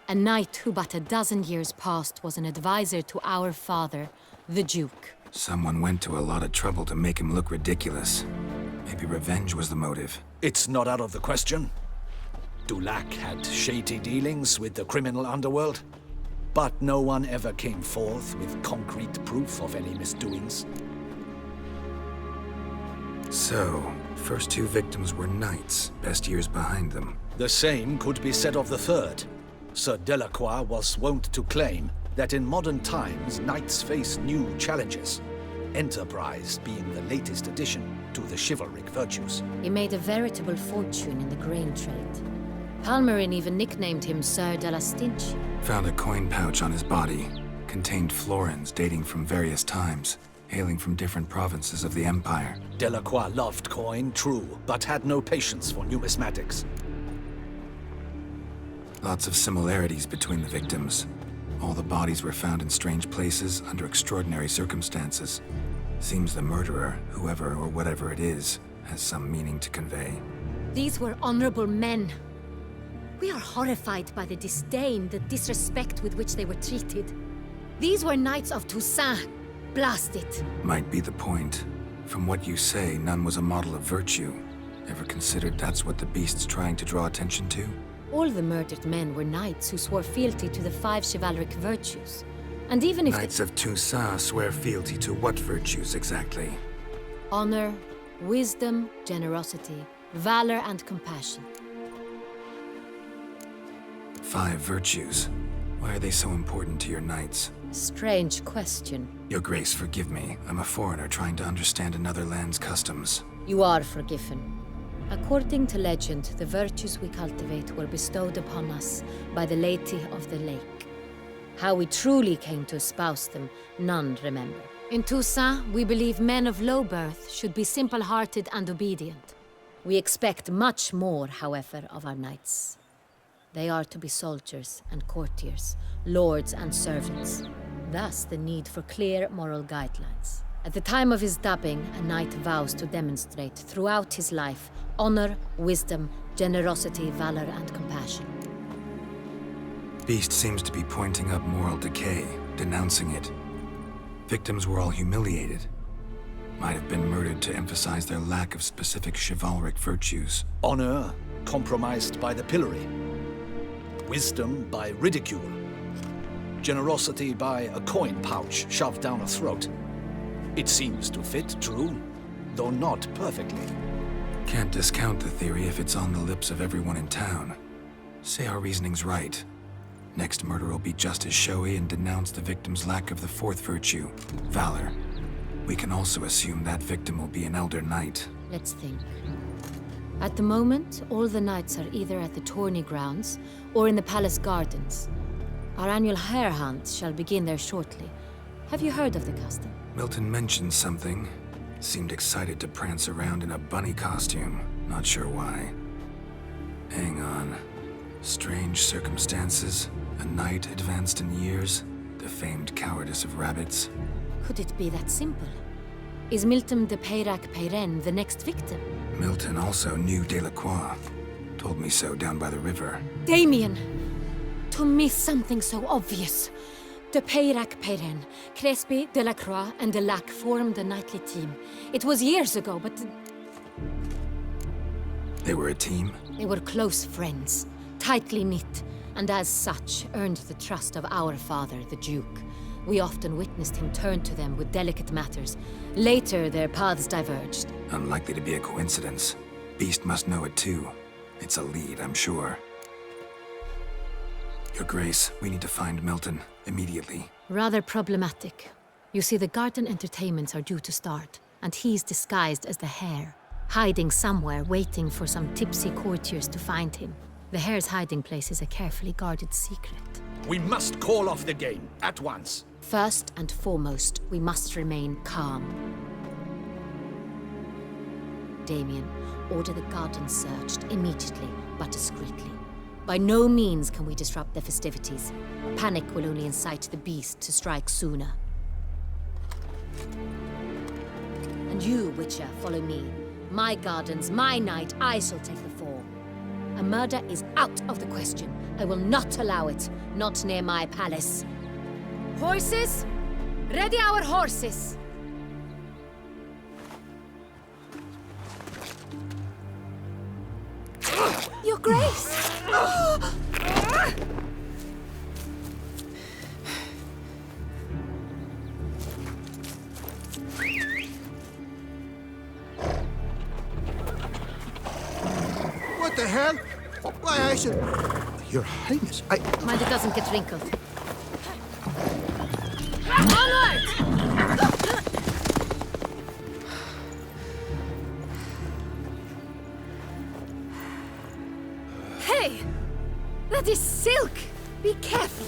a knight who but a dozen years past was an advisor to our father, the Duke. Someone went to a lot of trouble to make him look ridiculous. Maybe revenge was the motive. It's not out of the question. Dulac had shady dealings with the criminal underworld, but no one ever came forth with concrete proof of any misdoings. So, first two victims were knights, best years behind them. The same could be said of the third. Sir Delacroix was wont to claim that in modern times, knights face new challenges, enterprise being the latest addition to the chivalric virtues. He made a veritable fortune in the grain trade. Palmerin even nicknamed him Sir de la Stinch. Found a coin pouch on his body. Contained florins dating from various times, hailing from different provinces of the Empire. Delacroix loved coin, true, but had no patience for numismatics. Lots of similarities between the victims. All the bodies were found in strange places under extraordinary circumstances. Seems the murderer, whoever or whatever it is, has some meaning to convey. These were honorable men. We are horrified by the disdain, the disrespect with which they were treated. These were knights of Toussaint. Blast it. Might be the point. From what you say, none was a model of virtue. Ever considered that's what the beast's trying to draw attention to? All the murdered men were knights who swore fealty to the 5 chivalric virtues. And even if Knights of Toussaint swear fealty to what virtues exactly? honor, wisdom, generosity, valor, and compassion. 5 virtues. Why are they so important to your knights? Strange question. Your Grace, forgive me. I'm a foreigner trying to understand another land's customs. You are forgiven. According to legend, the virtues we cultivate were bestowed upon us by the laity of the lake. How we truly came to espouse them, none remember. In Toussaint, we believe men of low birth should be simple-hearted and obedient. We expect much more, however, of our knights. They are to be soldiers and courtiers, lords and servants. Thus, the need for clear moral guidelines. At the time of his dubbing, a knight vows to demonstrate throughout his life honor, wisdom, generosity, valor, and compassion. Beast seems to be pointing up moral decay, denouncing it. Victims were all humiliated. Might have been murdered to emphasize their lack of specific chivalric virtues. Honor compromised by the pillory. Wisdom by ridicule. Generosity by a coin pouch shoved down a throat. It seems to fit, true, though not perfectly. Can't discount the theory if it's on the lips of everyone in town. Say our reasoning's right. Next murder will be just as showy and denounce the victim's lack of the fourth virtue, valor. We can also assume that victim will be an elder knight. Let's think. At the moment, all the knights are either at the tourney grounds or in the palace gardens. Our annual hare hunt shall begin there shortly. Have you heard of the custom? Milton mentioned something. Seemed excited to prance around in a bunny costume. Not sure why. Hang on. Strange circumstances. A knight advanced in years. The famed cowardice of rabbits. Could it be that simple? Is Milton de Peyrac-Peyren the next victim? Milton also knew Delacroix. Told me so down by the river. Damien! To miss something so obvious. De Peyrac-Peyren, Crespi, Delacroix, and Delac formed a knightly team. It was years ago, but... They were a team? They were close friends, tightly knit, and as such, earned the trust of our father, the Duke. We often witnessed him turn to them with delicate matters. Later, their paths diverged. Unlikely to be a coincidence. Beast must know it too. It's a lead, I'm sure. Your Grace, we need to find Milton, immediately. Rather problematic. You see, the garden entertainments are due to start, and he's disguised as the hare, hiding somewhere, waiting for some tipsy courtiers to find him. The hare's hiding place is a carefully guarded secret. We must call off the game, at once. First and foremost, we must remain calm. Damien, order the garden searched immediately, but discreetly. By no means can we disrupt the festivities. Panic will only incite the beast to strike sooner. And you, Witcher, follow me. My gardens, my night, I shall take the fall. A murder is out of the question. I will not allow it. Not near my palace. Horses? Ready our horses! Your Grace! What the hell? Why, I should... Your Highness, Mind it doesn't get wrinkled. Onward! Hey! That is silk! Be careful!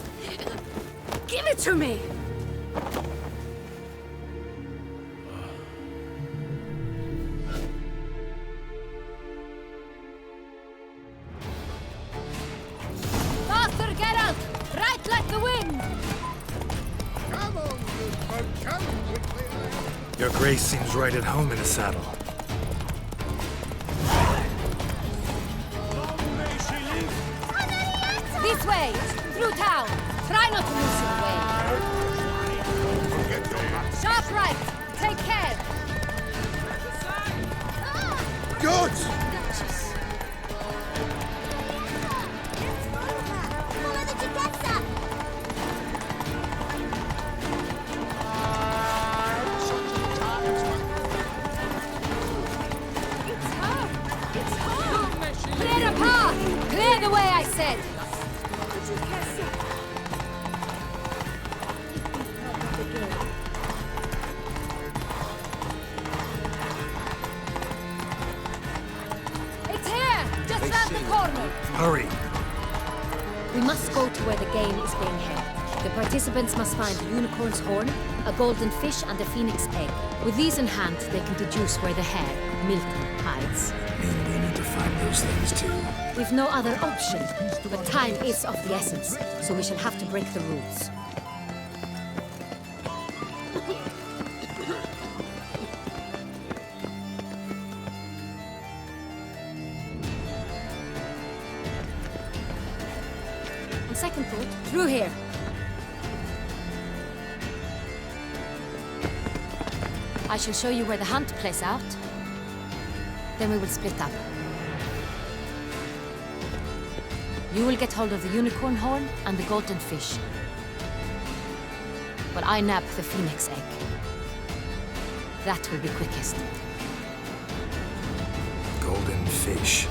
Give it to me! Faster, Geralt! Right like the wind! Come on, good come quickly. Your Grace seems right at home in a saddle. This way! Through town! Try not to lose your way! Sharp right! Take care! Good! Clear the path! Clear the way, I said! corner! Hurry! We must go to where the game is being held. The participants must find a unicorn's horn, a golden fish, and a phoenix egg. With these in hand, they can deduce where the hare, Milton, hides. Mean we need to find those things too? We've no other option, but time is of the essence, so we shall have to break the rules. On second thought, through here. I shall show you where the hunt plays out. Then we will split up. You will get hold of the unicorn horn and the golden fish. But I nab the phoenix egg. That will be quickest. Golden fish.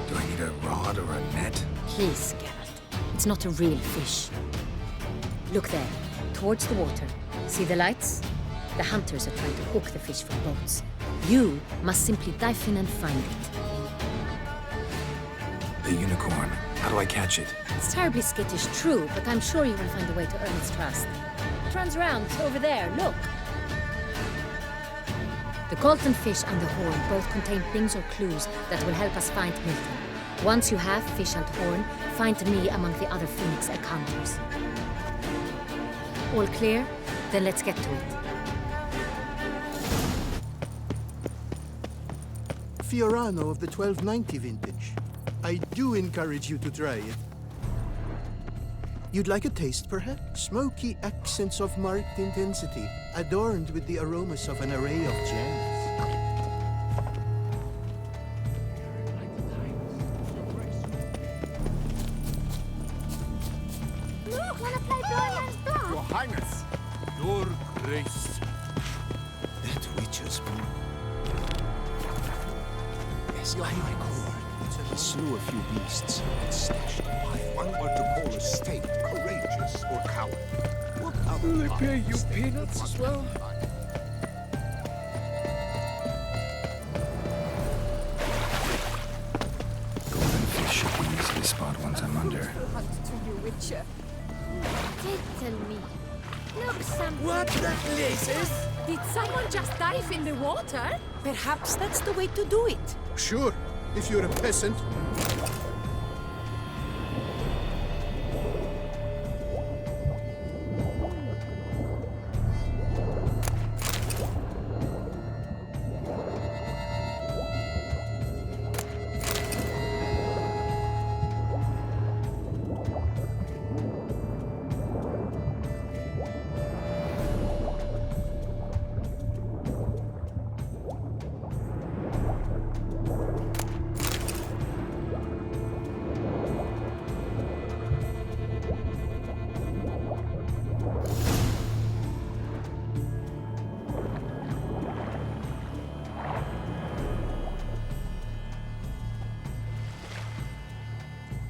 Do I need a rod or a net? Please, Geralt. It's not a real fish. Look there, towards the water. See the lights? The hunters are trying to hook the fish from boats. You must simply dive in and find it. The unicorn. How do I catch it? It's terribly skittish, true, but I'm sure you will find a way to earn its trust. It runs around, over there, look. The golden fish and the horn both contain things or clues that will help us find Milton. Once you have fish and horn, find me among the other phoenix egg hunters. All clear? Then let's get to it. Fiorano of the 1290 vintage. I do encourage you to try it. You'd like a taste, perhaps? Smoky accents of marked intensity, adorned with the aromas of an array of gems. Look, wanna play Blind Man's Bluff? Your Highness! Your Grace. That witcher's moon. Yes, I recall. He slew a few beasts and stashed them. If one were to call a state courageous or coward, what other Will they pay you state peanuts as well? Golden fish should be easy to spot once I'm under. Hunt to you, Witcher. Tell me. Look, something. What the places? Did someone just dive in the water? Perhaps that's the way to do it. Sure, if you're a peasant.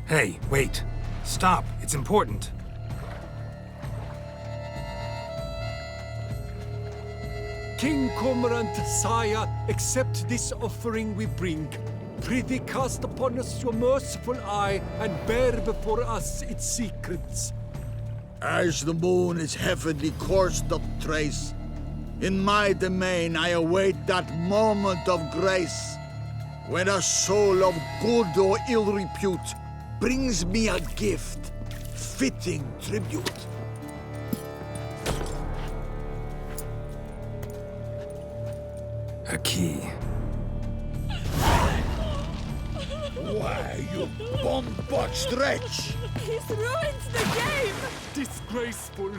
Hey, wait. Stop. It's important. King Cormorant, sire, accept this offering we bring. Prithee cast upon us your merciful eye and bear before us its secrets. As the moon is heavily coursed of trace, in my domain I await that moment of grace, when a soul of good or ill repute brings me a gift, fitting tribute. A key. Why, you bomb-botched wretch! He's ruined the game! Disgraceful.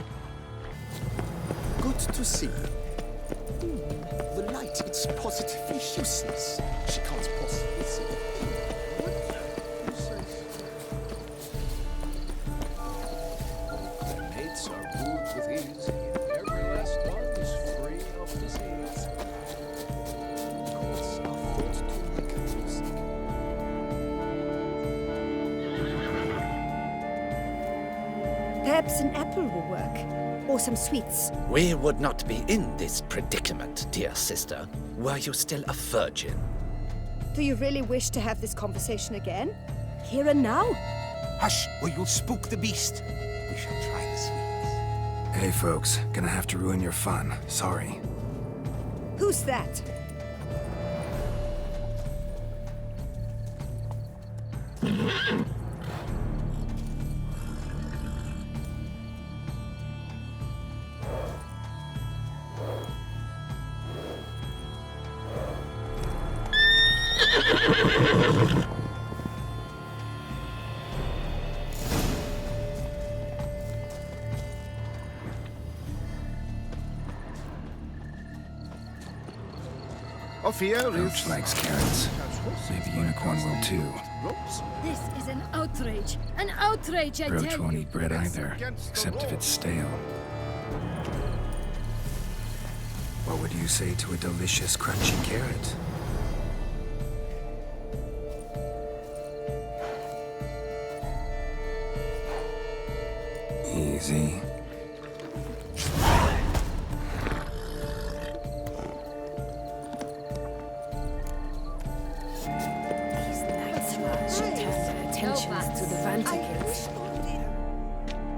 Good to see you. The light, it's positively useless. She can't possibly see it. Mates are ruled with ease. Every last one is free of disease. Courts are thought to make music. Perhaps an apple will work. Or some sweets. We would not be in this predicament, dear sister, were you still a virgin. Do you really wish to have this conversation again? Here and now? Hush, or you'll spook the beast. We shall try the sweets. Hey folks, gonna have to ruin your fun. Sorry. Who's that? Roach likes carrots. Maybe Unicorn will too. This is an outrage! An outrage, I Roach tell won't you! eat bread either, except if it's stale. What would you say to a delicious, crunchy carrot? Easy.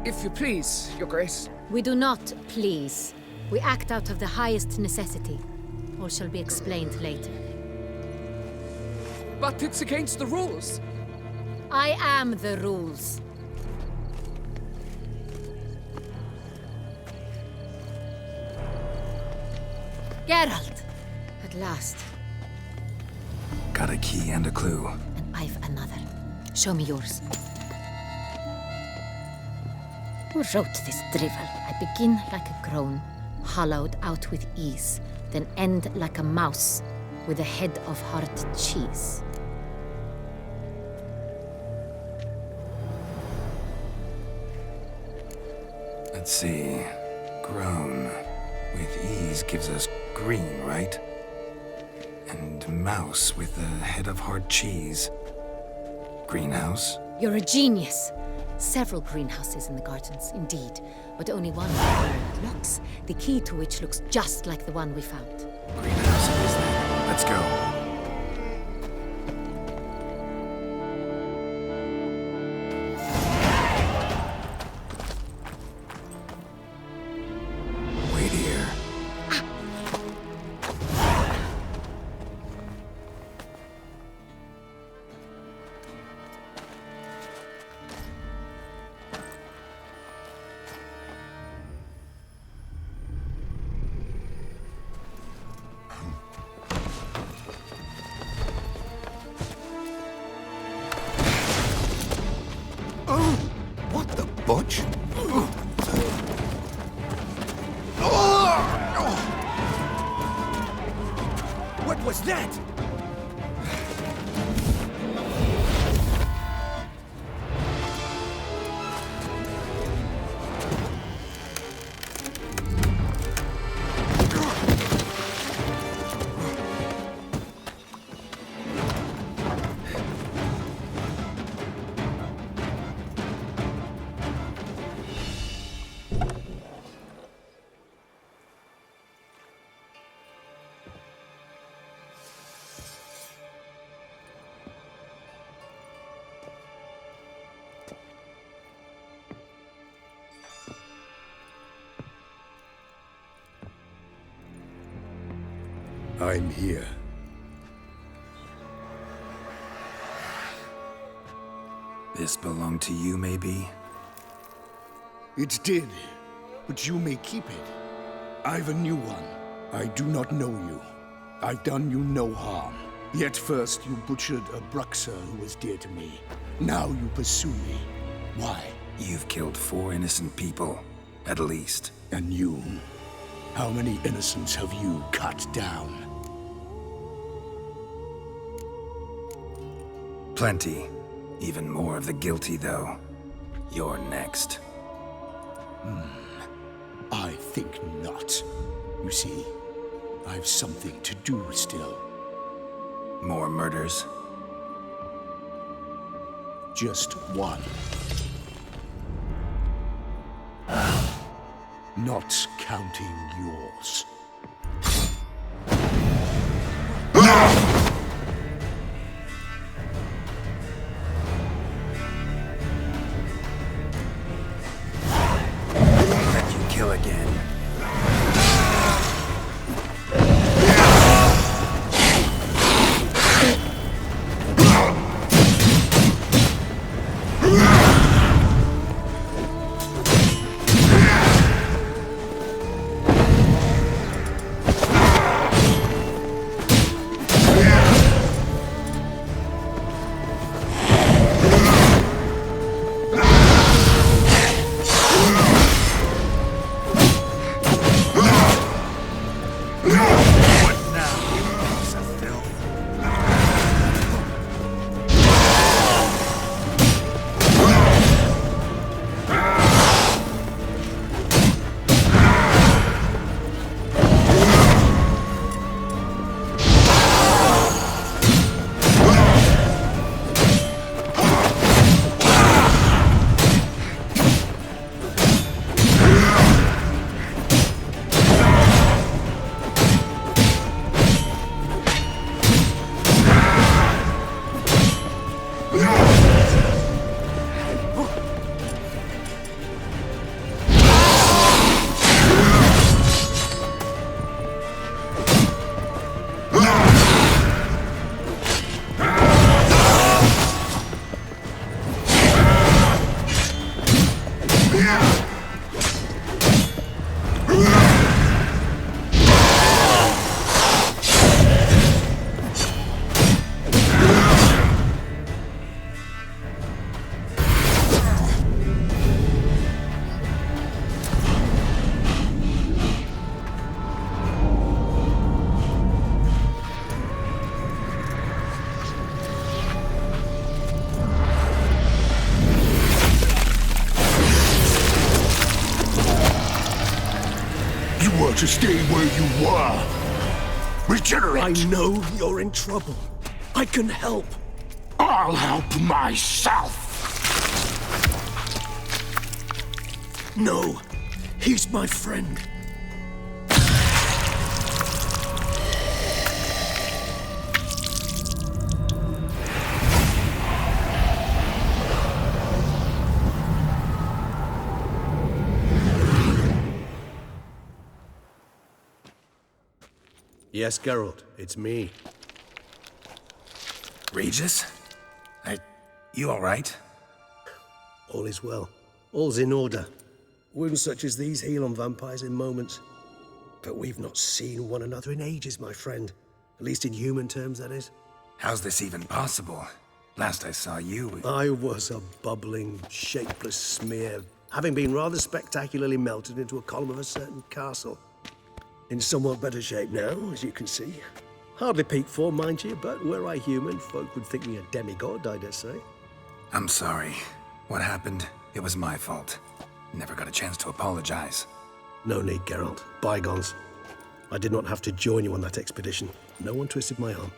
If you please, Your Grace. We do not please. We act out of the highest necessity. All shall be explained later. But it's against the rules. I am the rules. Geralt! At last. Got a key and a clue. And I've another. Show me yours. Who wrote this drivel? I begin like a groan, hollowed out with ease, then end like a mouse, with a head of hard cheese. Let's see. Groan. With ease gives us green, right? And mouse with the head of hard cheese. Greenhouse? You're a genius. Several greenhouses in the gardens, indeed, but only one with locks, the key to which looks just like the one we found. Greenhouse it is then. Let's go. Wait here. What the butch? What was that? I'm here. This belonged to you, maybe? It did, but you may keep it. I've a new one. I do not know you. I've done you no harm. Yet first you butchered a Bruxer who was dear to me. Now you pursue me. Why? You've killed 4 innocent people, at least. And you? How many innocents have you cut down? Plenty. Even more of the guilty, though. You're next. I think not. You see, I've something to do still. More murders? Just one. Not counting yours. to stay where you were. Regenerate! I know you're in trouble. I can help. I'll help myself! No, he's my friend. Yes, Geralt, it's me. Regis? You all right? All is well. All's in order. Wounds such as these heal on vampires in moments. But we've not seen one another in ages, my friend. At least in human terms, that is. How's this even possible? Last I saw you... I was a bubbling, shapeless smear, having been rather spectacularly melted into a column of a certain castle. In somewhat better shape now, as you can see. Hardly peak form, mind you, but were I human, folk would think me a demigod, I dare say. I'm sorry. What happened, it was my fault. Never got a chance to apologize. No need, Geralt. Bygones. I did not have to join you on that expedition. No one twisted my arm.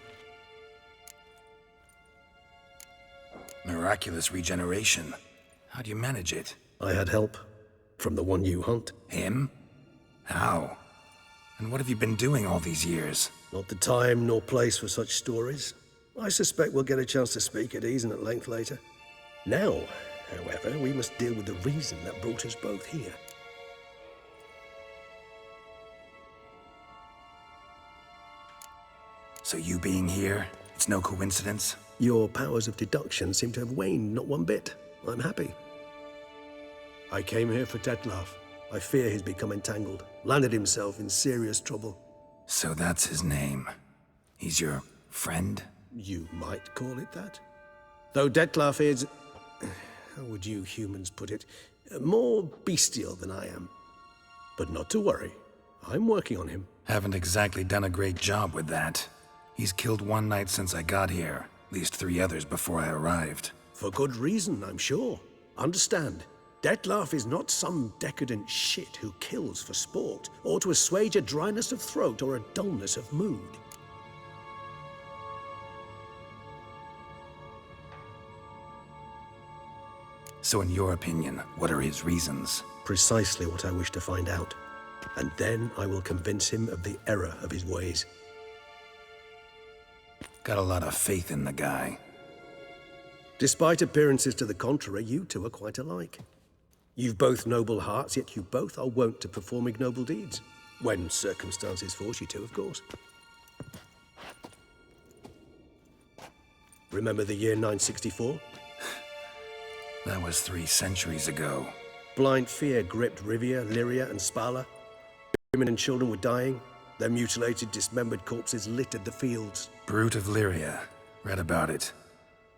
Miraculous regeneration. How do you manage it? I had help. From the one you hunt. Him? How? And what have you been doing all these years? Not the time nor place for such stories. I suspect we'll get a chance to speak at ease and at length later. Now, however, we must deal with the reason that brought us both here. So you being here, it's no coincidence? Your powers of deduction seem to have waned not one bit. I'm happy. I came here for Detlaf. I fear he's become entangled, landed himself in serious trouble. So that's his name. He's your friend? You might call it that. Though Detlaf is... how would you humans put it? More bestial than I am. But not to worry. I'm working on him. Haven't exactly done a great job with that. He's killed one knight since I got here. At least 3 others before I arrived. For good reason, I'm sure. Understand, Detlaf is not some decadent shit who kills for sport, or to assuage a dryness of throat or a dullness of mood. So in your opinion, what are his reasons? Precisely what I wish to find out. And then I will convince him of the error of his ways. Got a lot of faith in the guy. Despite appearances to the contrary, you two are quite alike. You've both noble hearts, yet you both are wont to perform ignoble deeds. When circumstances force you to, of course. Remember the year 964? That was 3 centuries ago. Blind fear gripped Rivia, Lyria, and Spala. Women and children were dying. Their mutilated, dismembered corpses littered the fields. Brute of Lyria. Read about it.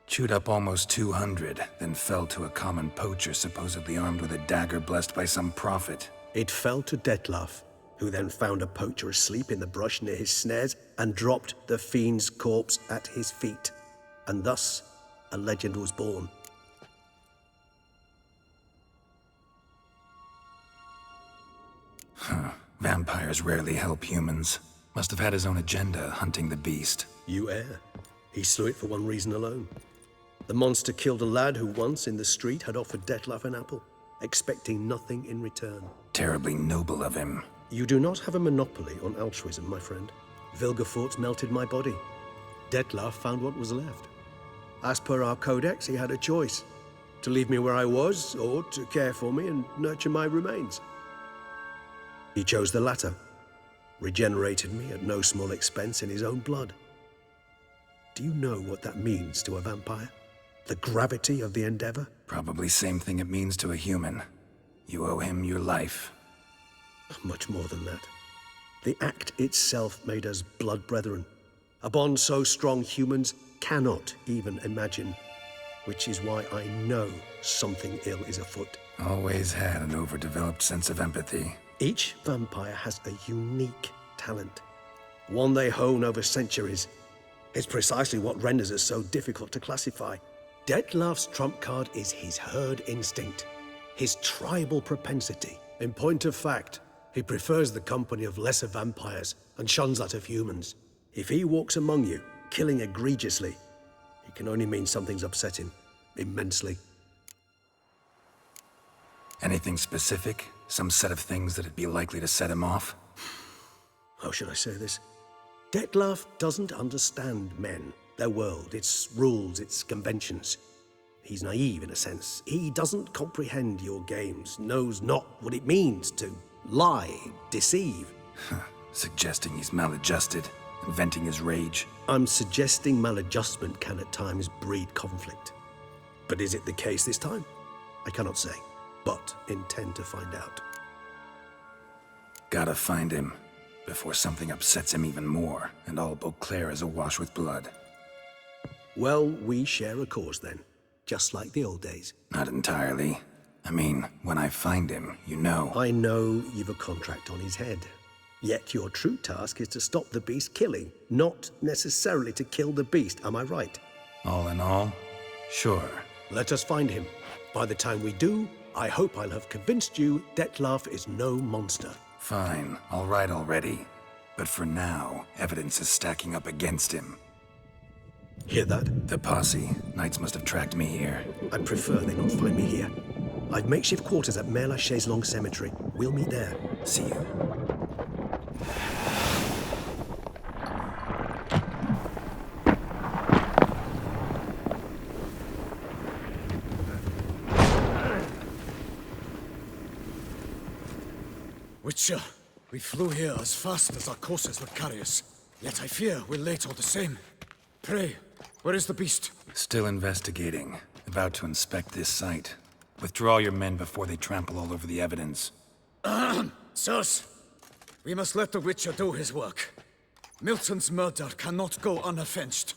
Chewed up almost 200, then fell to a common poacher supposedly armed with a dagger blessed by some prophet. It fell to Detlaf, who then found a poacher asleep in the brush near his snares and dropped the fiend's corpse at his feet. And thus, a legend was born. Huh. Vampires rarely help humans. Must have had his own agenda, hunting the beast. You err. He slew it for one reason alone. The monster killed a lad who once, in the street, had offered Detlaf an apple, expecting nothing in return. Terribly noble of him. You do not have a monopoly on altruism, my friend. Vilgefortz melted my body. Detlaf found what was left. As per our codex, he had a choice. To leave me where I was, or to care for me and nurture my remains. He chose the latter. Regenerated me at no small expense in his own blood. Do you know what that means to a vampire? The gravity of the endeavor? Probably same thing it means to a human. You owe him your life. Much more than that. The act itself made us blood brethren. A bond so strong humans cannot even imagine. Which is why I know something ill is afoot. Always had an overdeveloped sense of empathy. Each vampire has a unique talent. One they hone over centuries. It's precisely what renders us so difficult to classify. Detlaf's trump card is his herd instinct, his tribal propensity. In point of fact, He prefers the company of lesser vampires and shuns that of humans. If he walks among you, killing egregiously, it can only mean something's upset him. Immensely. Anything specific? Some set of things that'd be likely to set him off? How should I say this? Detlef doesn't understand men, their world, its rules, its conventions. He's naive in a sense. He doesn't comprehend your games, knows not what it means to lie, deceive. Suggesting he's maladjusted, and venting his rage. I'm suggesting maladjustment can at times breed conflict. But is it the case this time? I cannot say, but intend to find out. Gotta find him, before something upsets him even more, and all Beauclair is awash with blood. Well, we share a cause then, just like the old days. Not entirely. I mean, when I find him, you know. I know you've a contract on his head. Yet your true task is to stop the beast killing, not necessarily to kill the beast, am I right? All in all, sure. Let us find him. By the time we do, I hope I'll have convinced you Detlef is no monster. Fine, all right already. But for now, evidence is stacking up against him. Hear that? The posse. Knights must have tracked me here. I prefer they not find me here. I've makeshift quarters at Mère Lachaise Long Cemetery. We'll meet there. See you. Witcher, we flew here as fast as our courses would carry us. Yet I fear we're late all the same. Pray, where is the beast? Still investigating. About to inspect this site. Withdraw your men before they trample all over the evidence. Sirs, we must let the Witcher do his work. Milton's murder cannot go unavenged.